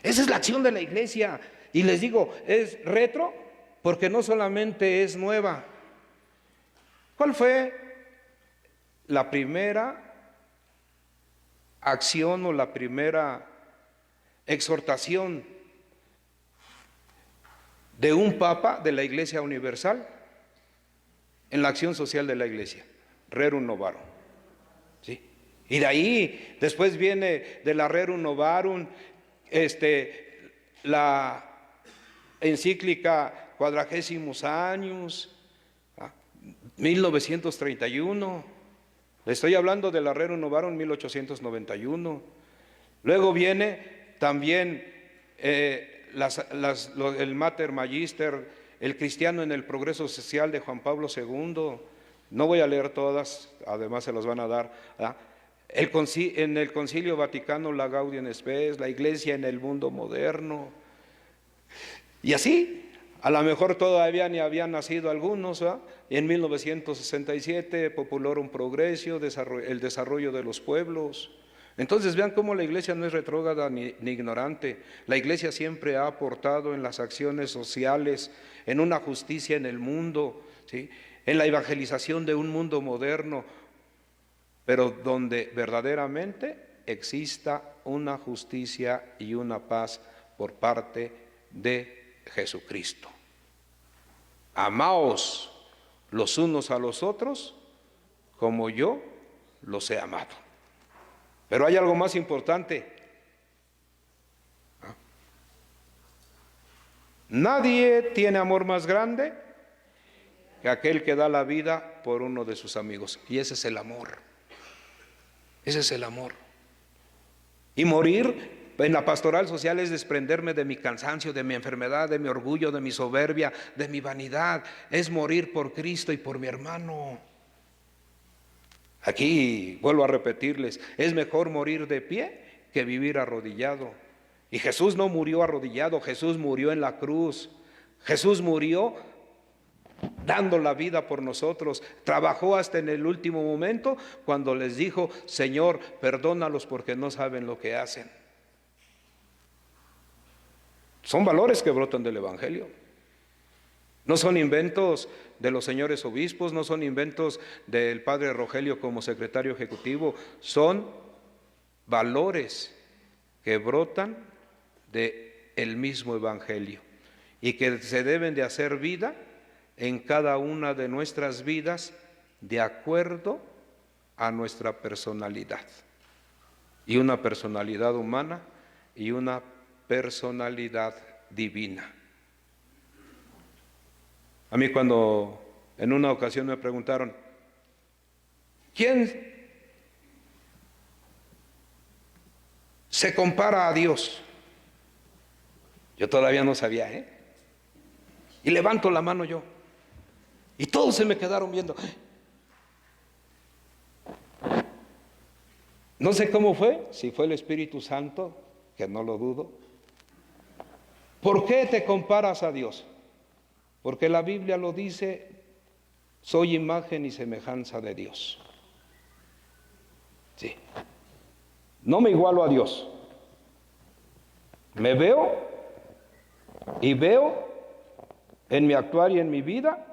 esa es la acción de la iglesia, y les digo, es retro, porque no solamente es nueva. ¿Cuál fue la primera acción o la primera exhortación de un papa de la Iglesia Universal en la acción social de la Iglesia? Rerum Novarum, ¿sí? Y de ahí, después viene de la Rerum Novarum, la encíclica Quadragésimos Años, 1931, le estoy hablando de la Rerum Novarum 1891. Luego viene también el Mater Magister, el cristiano en el progreso social de Juan Pablo II. No voy a leer todas, además se las van a dar, ¿verdad? En el Concilio Vaticano, la Gaudium et Spes, la iglesia en el mundo moderno. Y así, a lo mejor todavía ni habían nacido algunos, ¿verdad? Y en 1967, Populorum Progressio, el desarrollo de los pueblos. Entonces vean cómo la iglesia no es retrógrada ni ignorante. La iglesia siempre ha aportado en las acciones sociales, en una justicia en el mundo, ¿sí? En la evangelización de un mundo moderno, pero donde verdaderamente exista una justicia y una paz por parte de Jesucristo. Amaos los unos a los otros como yo los he amado. Pero hay algo más importante. Nadie tiene amor más grande que aquel que da la vida por uno de sus amigos. Y ese es el amor. Ese es el amor. Y morir en la pastoral social es desprenderme de mi cansancio, de mi enfermedad, de mi orgullo, de mi soberbia, de mi vanidad. Es morir por Cristo y por mi hermano. Aquí vuelvo a repetirles, es mejor morir de pie que vivir arrodillado. Y Jesús no murió arrodillado, Jesús murió en la cruz. Jesús murió dando la vida por nosotros. Trabajó hasta en el último momento cuando les dijo, Señor, perdónalos porque no saben lo que hacen. Son valores que brotan del Evangelio. No son inventos de los señores obispos, no son inventos del padre Rogelio como secretario ejecutivo, son valores que brotan del mismo Evangelio y que se deben de hacer vida en cada una de nuestras vidas de acuerdo a nuestra personalidad. Y una personalidad humana y una personalidad divina. A mí cuando en una ocasión me preguntaron, ¿quién se compara a Dios? Yo todavía no sabía, Y levanto la mano yo. Y todos se me quedaron viendo. No sé cómo fue, si fue el Espíritu Santo, que no lo dudo. ¿Por qué te comparas a Dios? Porque la Biblia lo dice, soy imagen y semejanza de Dios. Sí. No me igualo a Dios. Me veo y veo en mi actuar y en mi vida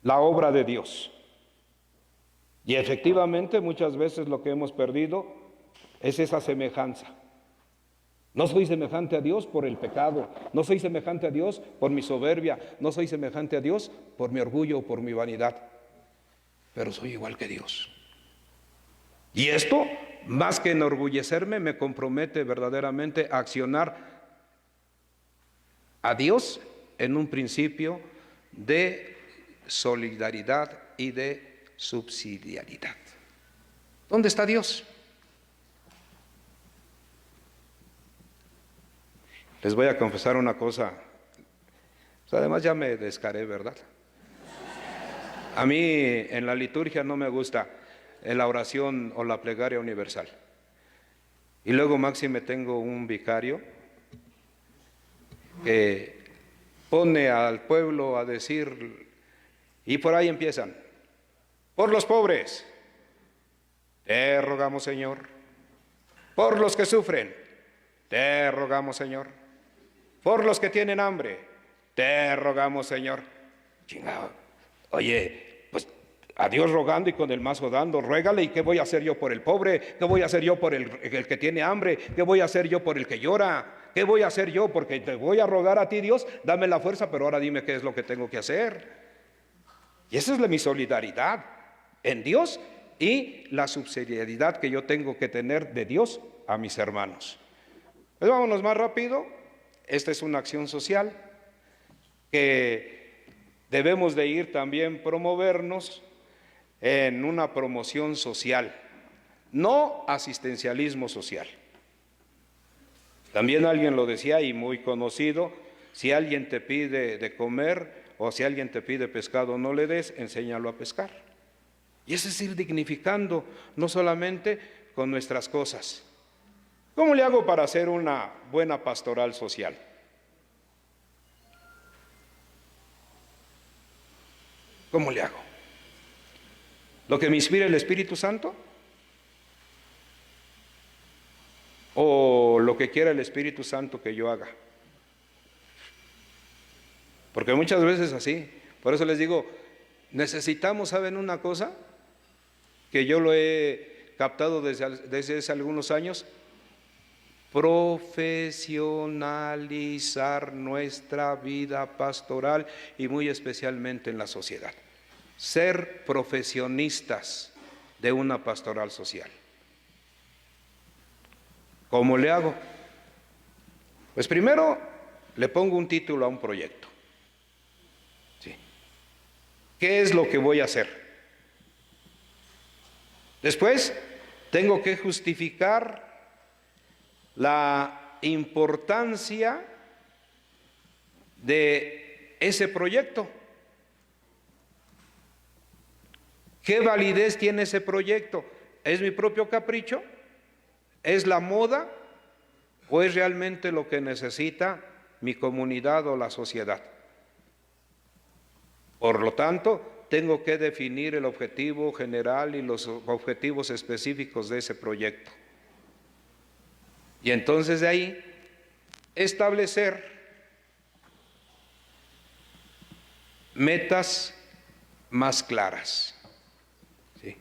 la obra de Dios. Y efectivamente muchas veces lo que hemos perdido es esa semejanza. No soy semejante a Dios por el pecado, no soy semejante a Dios por mi soberbia, no soy semejante a Dios por mi orgullo o por mi vanidad, pero soy igual que Dios. Y esto, más que enorgullecerme, me compromete verdaderamente a accionar a Dios en un principio de solidaridad y de subsidiariedad. ¿Dónde está Dios? Les voy a confesar una cosa. Pues además ya me descaré, ¿verdad? A mí en la liturgia no me gusta la oración o la plegaria universal. Y luego máxime tengo un vicario que pone al pueblo a decir, y por ahí empiezan, por los pobres, te rogamos Señor, por los que sufren, te rogamos Señor, por los que tienen hambre, te rogamos Señor. Chingado, oye, pues a Dios rogando y con el mazo dando, ruégale, ¿y qué voy a hacer yo por el pobre? ¿Qué voy a hacer yo por el que tiene hambre? ¿Qué voy a hacer yo por el que llora? ¿Qué voy a hacer yo? Porque te voy a rogar a ti, Dios, dame la fuerza, pero ahora dime qué es lo que tengo que hacer. Y esa es mi solidaridad en Dios y la subsidiariedad que yo tengo que tener de Dios a mis hermanos. Pues vámonos más rápido. Esta es una acción social que debemos de ir también promovernos en una promoción social, no asistencialismo social. También alguien lo decía y muy conocido, si alguien te pide de comer o si alguien te pide pescado, no le des, enséñalo a pescar. Y eso es ir dignificando, no solamente con nuestras cosas. ¿Cómo le hago para hacer una buena pastoral social? ¿Cómo le hago? ¿Lo que me inspira el Espíritu Santo? ¿O lo que quiera el Espíritu Santo que yo haga? Porque muchas veces así. Por eso les digo, necesitamos, ¿saben una cosa? Que yo lo he captado desde hace algunos años, profesionalizar nuestra vida pastoral y muy especialmente en la sociedad. Ser profesionistas de una pastoral social. ¿Cómo le hago? Pues primero le pongo un título a un proyecto. ¿Sí? ¿Qué es lo que voy a hacer? Después tengo que justificar la importancia de ese proyecto. ¿Qué validez tiene ese proyecto? ¿Es mi propio capricho? ¿Es la moda? ¿O es realmente lo que necesita mi comunidad o la sociedad? Por lo tanto, tengo que definir el objetivo general y los objetivos específicos de ese proyecto. Y entonces de ahí establecer metas más claras. ¿Sí?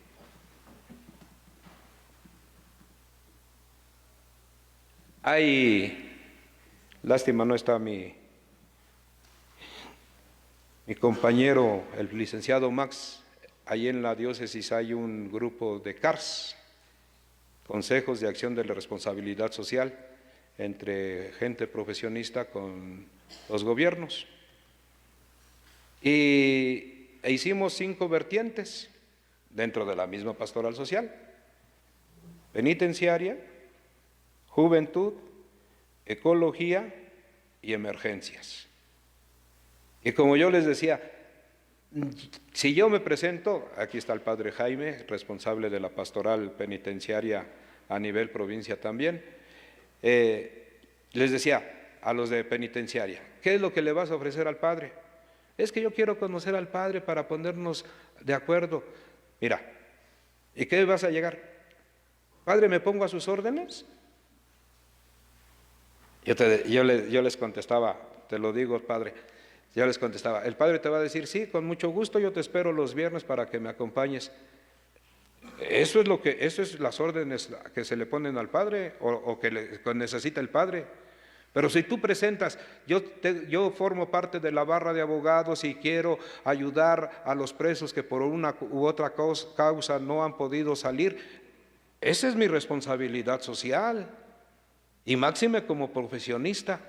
Lástima no está mi compañero, el licenciado Max. Allí en la diócesis hay un grupo de CARS, Consejos de Acción de la Responsabilidad Social, entre gente profesionista con los gobiernos. E hicimos 5 vertientes dentro de la misma pastoral social: penitenciaria, juventud, ecología y emergencias. Y como yo les decía, si yo me presento, aquí está el padre Jaime, responsable de la pastoral penitenciaria a nivel provincia también, les decía a los de penitenciaria, ¿qué es lo que le vas a ofrecer al padre? Es que yo quiero conocer al padre para ponernos de acuerdo. Mira, ¿y qué vas a llegar? Padre, ¿me pongo a sus órdenes? Yo les contestaba, te lo digo, padre, yo les contestaba, el padre te va a decir, sí, con mucho gusto, yo te espero los viernes para que me acompañes. Eso es las órdenes que se le ponen al padre o que necesita el padre. Pero si tú presentas, yo formo parte de la barra de abogados y quiero ayudar a los presos que por una u otra causa no han podido salir, esa es mi responsabilidad social y máxime como profesionista.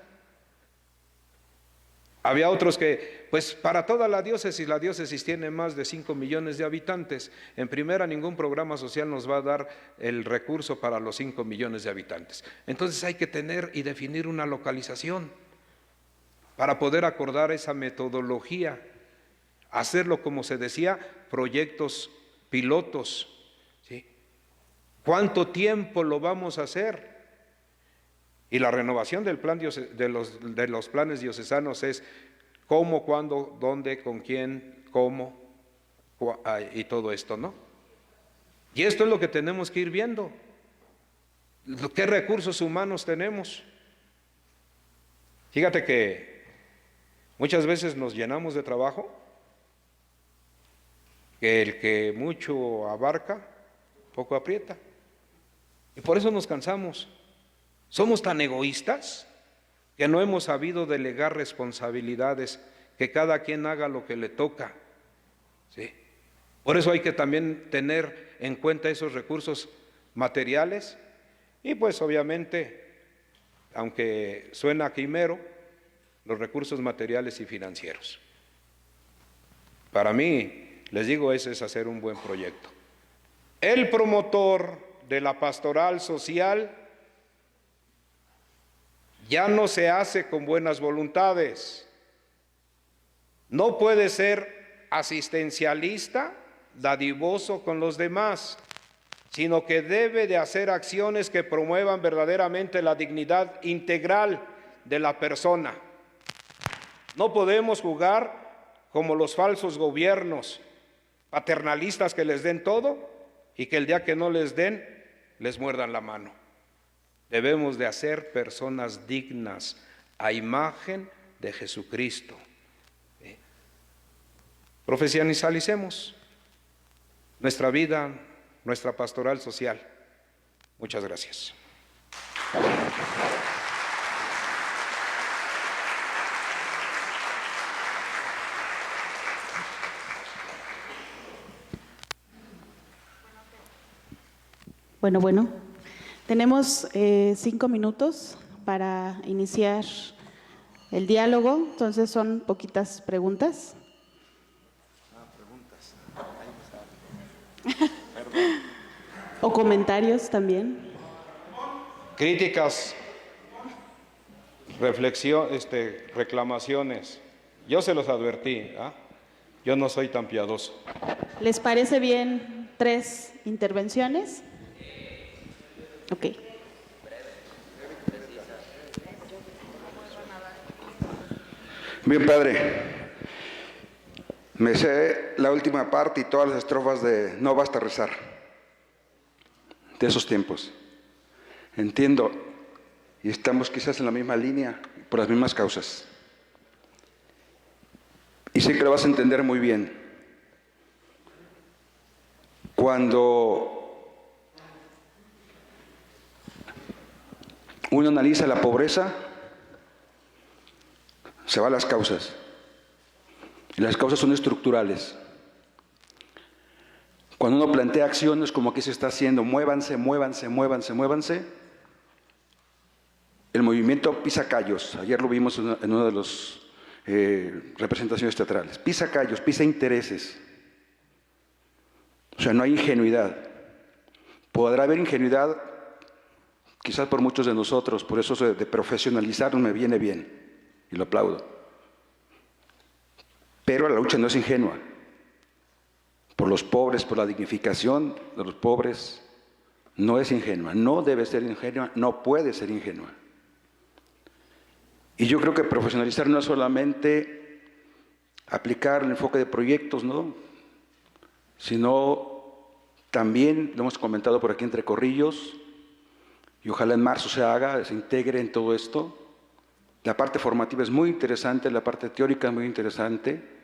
Había otros que, pues para toda la diócesis tiene más de 5 millones de habitantes. En primera, ningún programa social nos va a dar el recurso para los 5 millones de habitantes. Entonces hay que tener y definir una localización para poder acordar esa metodología, hacerlo como se decía, proyectos pilotos, ¿sí? ¿Cuánto tiempo lo vamos a hacer? Y la renovación del plan de los planes diocesanos es cómo, cuándo, dónde, con quién, cómo y todo esto, ¿no? Y esto es lo que tenemos que ir viendo. ¿Qué recursos humanos tenemos? Fíjate que muchas veces nos llenamos de trabajo, que el que mucho abarca, poco aprieta. Y por eso nos cansamos. Somos tan egoístas que no hemos sabido delegar responsabilidades, que cada quien haga lo que le toca, ¿sí? Por eso hay que también tener en cuenta esos recursos materiales y pues obviamente, aunque suena quimero, los recursos materiales y financieros. Para mí, les digo, ese es hacer un buen proyecto. El promotor de la pastoral social ya no se hace con buenas voluntades. No puede ser asistencialista, dadivoso con los demás, sino que debe de hacer acciones que promuevan verdaderamente la dignidad integral de la persona. No podemos jugar como los falsos gobiernos paternalistas que les den todo y que el día que no les den, les muerdan la mano. Debemos de hacer personas dignas a imagen de Jesucristo. Profesionalicemos nuestra vida, nuestra pastoral social. Muchas gracias. Bueno. Tenemos 5 minutos para iniciar el diálogo, entonces son poquitas preguntas. O comentarios también. Críticas, reclamaciones. Yo se los advertí, yo no soy tan piadoso. ¿Les parece bien 3 intervenciones? Ok. Bien, padre. Me sé la última parte y todas las estrofas de No basta rezar, de esos tiempos. Entiendo, y estamos quizás en la misma línea, por las mismas causas. Y sé que lo vas a entender muy bien. Cuando uno analiza la pobreza, se va a las causas. Y las causas son estructurales. Cuando uno plantea acciones como aquí se está haciendo, muévanse, el movimiento Pisa Callos, ayer lo vimos en una de las representaciones teatrales, pisa callos, pisa intereses. O sea, no hay ingenuidad. Podrá haber ingenuidad, quizás por muchos de nosotros, por eso de profesionalizarnos me viene bien, y lo aplaudo. Pero la lucha no es ingenua. Por los pobres, por la dignificación de los pobres, no es ingenua, no debe ser ingenua, no puede ser ingenua. Y yo creo que profesionalizar no es solamente aplicar el enfoque de proyectos, ¿no? Sino también, lo hemos comentado por aquí entre corrillos, y ojalá en marzo se haga, se integre en todo esto. La parte formativa es muy interesante, la parte teórica es muy interesante.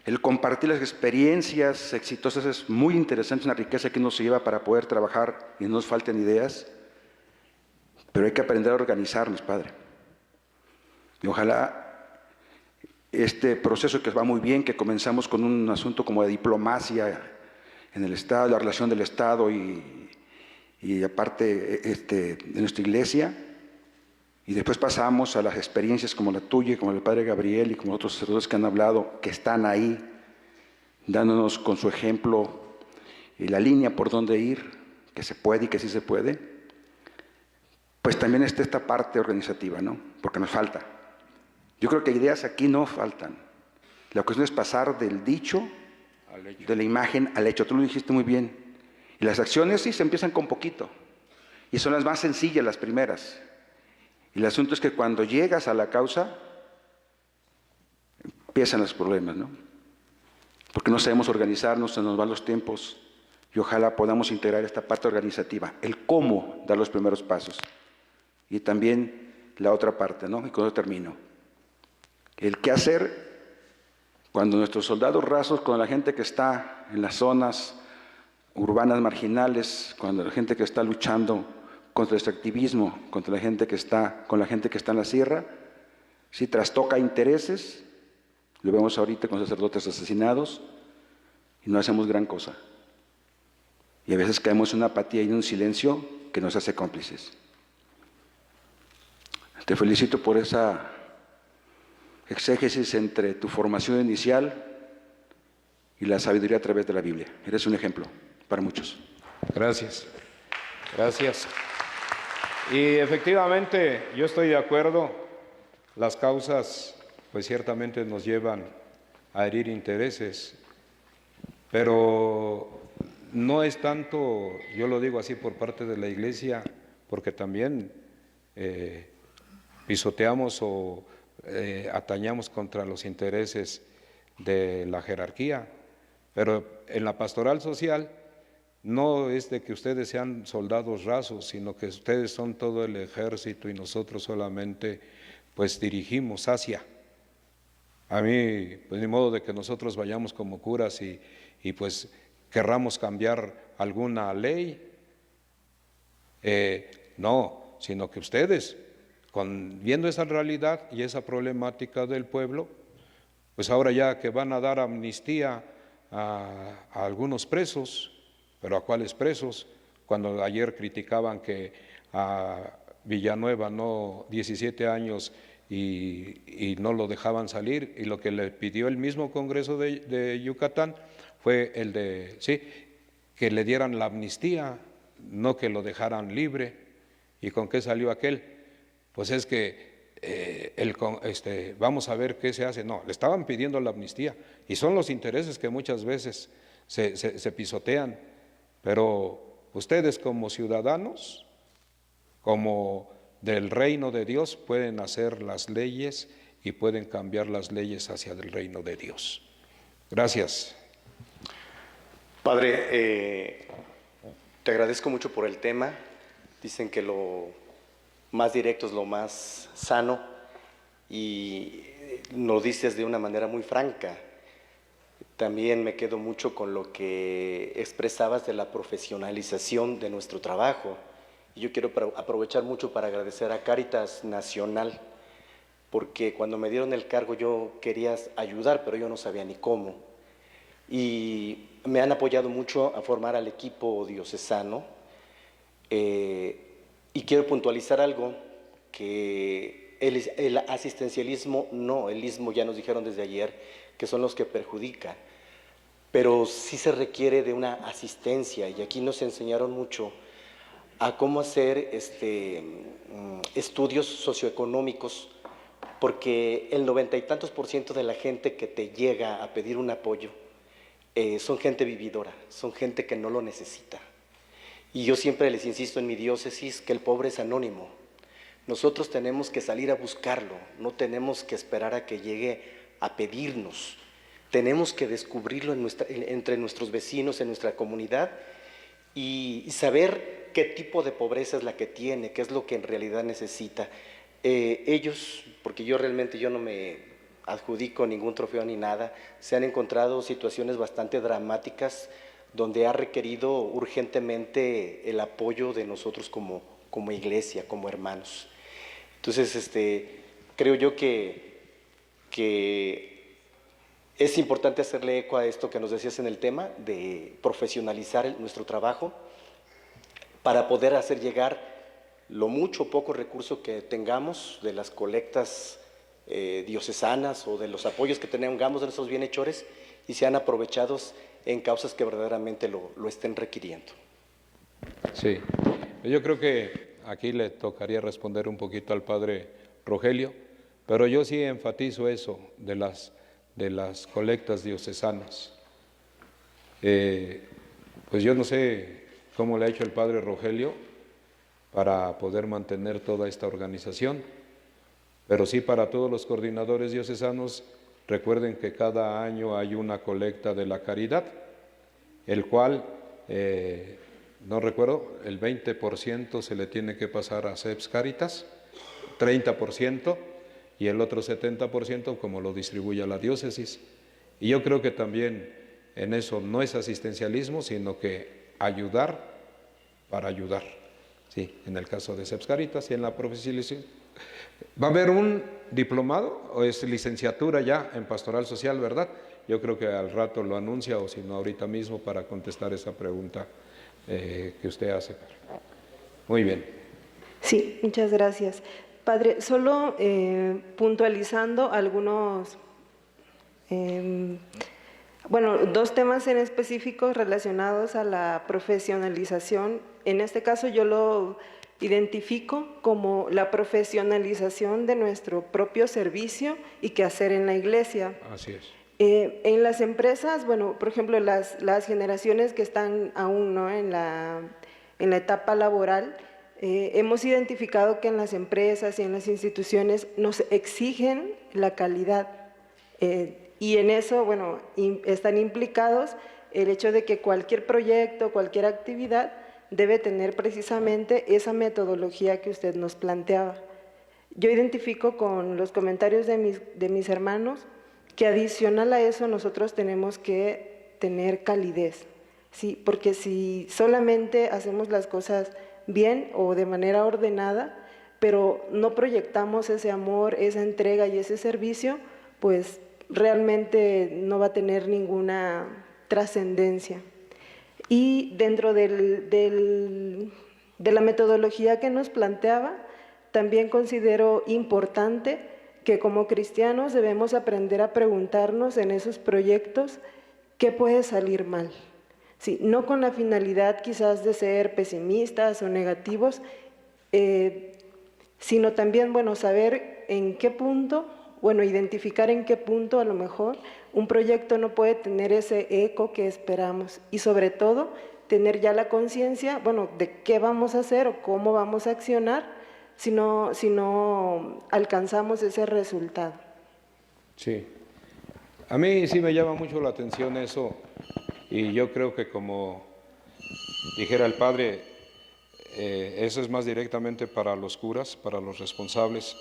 El compartir las experiencias exitosas es muy interesante, es una riqueza que uno se lleva para poder trabajar y no nos falten ideas. Pero hay que aprender a organizarnos, Padre. Y ojalá este proceso que va muy bien, que comenzamos con un asunto como de diplomacia en el Estado, la relación del Estado y aparte de nuestra iglesia, y después pasamos a las experiencias como la tuya, como el Padre Gabriel y como otros sacerdotes que han hablado, que están ahí, dándonos con su ejemplo y la línea por donde ir, que se puede y que sí se puede. Pues también está esta parte organizativa, ¿no? Porque nos falta. Yo creo que ideas aquí no faltan. La cuestión es pasar del dicho, de la imagen al hecho. Tú lo dijiste muy bien. Y las acciones sí se empiezan con poquito. Y son las más sencillas, las primeras. Y el asunto es que cuando llegas a la causa, empiezan los problemas, ¿no? Porque no sabemos organizarnos, se nos van los tiempos. Y ojalá podamos integrar esta parte organizativa. El cómo dar los primeros pasos. Y también la otra parte, ¿no? Y con eso termino. El qué hacer cuando nuestros soldados rasos, con la gente que está en las zonas urbanas marginales, cuando la gente que está luchando contra el extractivismo, contra la gente que está, con la gente que está en la sierra, si trastoca intereses, lo vemos ahorita con sacerdotes asesinados, y no hacemos gran cosa. Y a veces caemos en una apatía y en un silencio que nos hace cómplices. Te felicito por esa exégesis entre tu formación inicial y la sabiduría a través de la Biblia. Eres un ejemplo para muchos. Gracias. Gracias. Y efectivamente, yo estoy de acuerdo, las causas pues ciertamente nos llevan a herir intereses, pero no es tanto, yo lo digo así por parte de la Iglesia, porque también pisoteamos o atañamos contra los intereses de la jerarquía, pero en la pastoral social no es de que ustedes sean soldados rasos, sino que ustedes son todo el ejército y nosotros solamente pues dirigimos hacia. A mí, pues ni modo de que nosotros vayamos como curas y pues querramos cambiar alguna ley, no, sino que ustedes, viendo esa realidad y esa problemática del pueblo, pues ahora ya que van a dar amnistía a algunos presos, pero ¿a cuáles presos? Cuando ayer criticaban que a Villanueva 17 años y no lo dejaban salir, y lo que le pidió el mismo Congreso de Yucatán fue que le dieran la amnistía, no que lo dejaran libre. ¿Y con qué salió aquel? Pues es que vamos a ver qué se hace. No, le estaban pidiendo la amnistía, y son los intereses que muchas veces se pisotean, pero ustedes como ciudadanos, como del reino de Dios, pueden hacer las leyes y pueden cambiar las leyes hacia el reino de Dios. Gracias. Padre, te agradezco mucho por el tema. Dicen que lo más directo es lo más sano, y lo dices de una manera muy franca. También me quedo mucho con lo que expresabas de la profesionalización de nuestro trabajo. Y yo quiero aprovechar mucho para agradecer a Cáritas Nacional, porque cuando me dieron el cargo yo quería ayudar, pero yo no sabía ni cómo. Y me han apoyado mucho a formar al equipo diocesano. Y quiero puntualizar algo. que el asistencialismo no, el ismo ya nos dijeron desde ayer que son los que perjudican, pero sí se requiere de una asistencia y aquí nos enseñaron mucho a cómo hacer estudios socioeconómicos, porque el 90 y tantos % de la gente que te llega a pedir un apoyo son gente vividora, son gente que no lo necesita. Y yo siempre les insisto en mi diócesis que el pobre es anónimo. Nosotros tenemos que salir a buscarlo, no tenemos que esperar a que llegue a pedirnos. Tenemos que descubrirlo entre nuestros vecinos, en nuestra comunidad, y saber qué tipo de pobreza es la que tiene, qué es lo que en realidad necesita. Ellos, porque yo no me adjudico ningún trofeo ni nada, se han encontrado situaciones bastante dramáticas donde ha requerido urgentemente el apoyo de nosotros como iglesia, como hermanos. Entonces, creo yo que es importante hacerle eco a esto que nos decías en el tema, de profesionalizar nuestro trabajo para poder hacer llegar lo mucho o poco recurso que tengamos de las colectas diocesanas o de los apoyos que tengamos de nuestros bienhechores y sean aprovechados en causas que verdaderamente lo estén requiriendo. Sí, yo creo que aquí le tocaría responder un poquito al padre Rogelio, pero yo sí enfatizo eso de las colectas diocesanas. Pues yo no sé cómo le ha hecho el padre Rogelio para poder mantener toda esta organización, pero sí para todos los coordinadores diocesanos, recuerden que cada año hay una colecta de la caridad, el cual, no recuerdo, el 20% se le tiene que pasar a Seps Caritas, 30%, y el otro 70% como lo distribuye a la diócesis. Y yo creo que también en eso no es asistencialismo, sino que ayudar para ayudar. Sí, en el caso de Seps Caritas y en la profesionalización. ¿Va a haber un diplomado o es licenciatura ya en pastoral social, verdad? Yo creo que al rato lo anuncia o si no ahorita mismo para contestar esa pregunta que usted hace. Muy bien. Sí, muchas gracias. Padre, solo puntualizando algunos, dos temas en específico relacionados a la profesionalización. En este caso yo lo identifico como la profesionalización de nuestro propio servicio y quehacer en la iglesia. Así es. En las empresas, por ejemplo, las generaciones que están aún ¿no? en la etapa laboral, hemos identificado que en las empresas y en las instituciones nos exigen la calidad y en eso, están implicados el hecho de que cualquier proyecto, cualquier actividad debe tener precisamente esa metodología que usted nos planteaba. Yo identifico con los comentarios de mis hermanos que adicional a eso nosotros tenemos que tener calidez, ¿sí? Porque si solamente hacemos las cosas bien o de manera ordenada, pero no proyectamos ese amor, esa entrega y ese servicio, pues realmente no va a tener ninguna trascendencia. Y dentro de la metodología que nos planteaba, también considero importante que como cristianos debemos aprender a preguntarnos en esos proyectos qué puede salir mal. Sí, no con la finalidad quizás de ser pesimistas o negativos, sino también, saber en qué punto, identificar en qué punto a lo mejor un proyecto no puede tener ese eco que esperamos y sobre todo tener ya la conciencia, de qué vamos a hacer o cómo vamos a accionar si no alcanzamos ese resultado. Sí, a mí sí me llama mucho la atención eso y yo creo que como dijera el padre, eso es más directamente para los curas, para los responsables,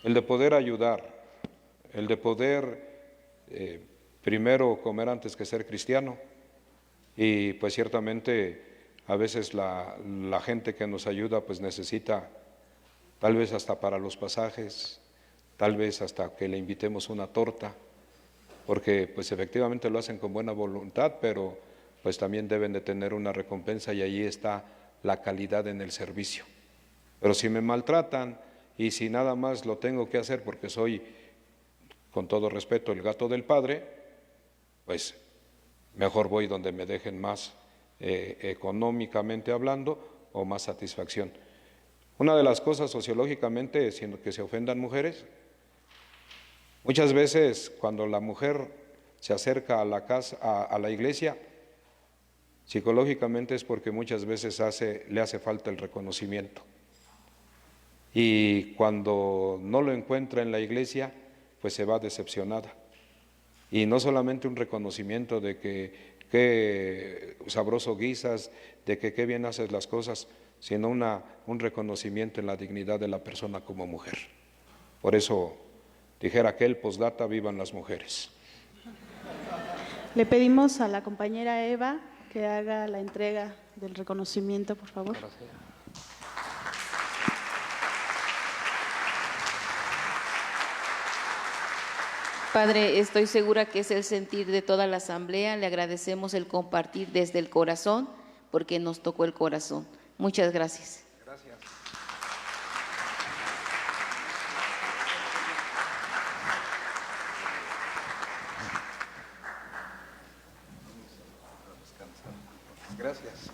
el de poder ayudar, el de poder primero comer antes que ser cristiano y pues ciertamente a veces la gente que nos ayuda pues necesita tal vez hasta para los pasajes, tal vez hasta que le invitemos una torta, porque pues efectivamente lo hacen con buena voluntad, pero pues también deben de tener una recompensa y ahí está la calidad en el servicio. Pero si me maltratan y si nada más lo tengo que hacer porque soy, con todo respeto, el gato del padre, pues mejor voy donde me dejen más económicamente hablando o más satisfacción. Una de las cosas sociológicamente es que se ofendan mujeres. Muchas veces cuando la mujer se acerca a la casa, a la iglesia, psicológicamente es porque muchas veces le hace falta el reconocimiento. Y cuando no lo encuentra en la iglesia, pues se va decepcionada. Y no solamente un reconocimiento de que qué sabroso guisas, de que qué bien haces las cosas, sino un reconocimiento en la dignidad de la persona como mujer. Por eso dijera aquel postdata, vivan las mujeres. Le pedimos a la compañera Eva que haga la entrega del reconocimiento, por favor. Gracias. Padre, estoy segura que es el sentir de toda la asamblea. Le agradecemos el compartir desde el corazón, porque nos tocó el corazón. Muchas gracias. Gracias. Gracias.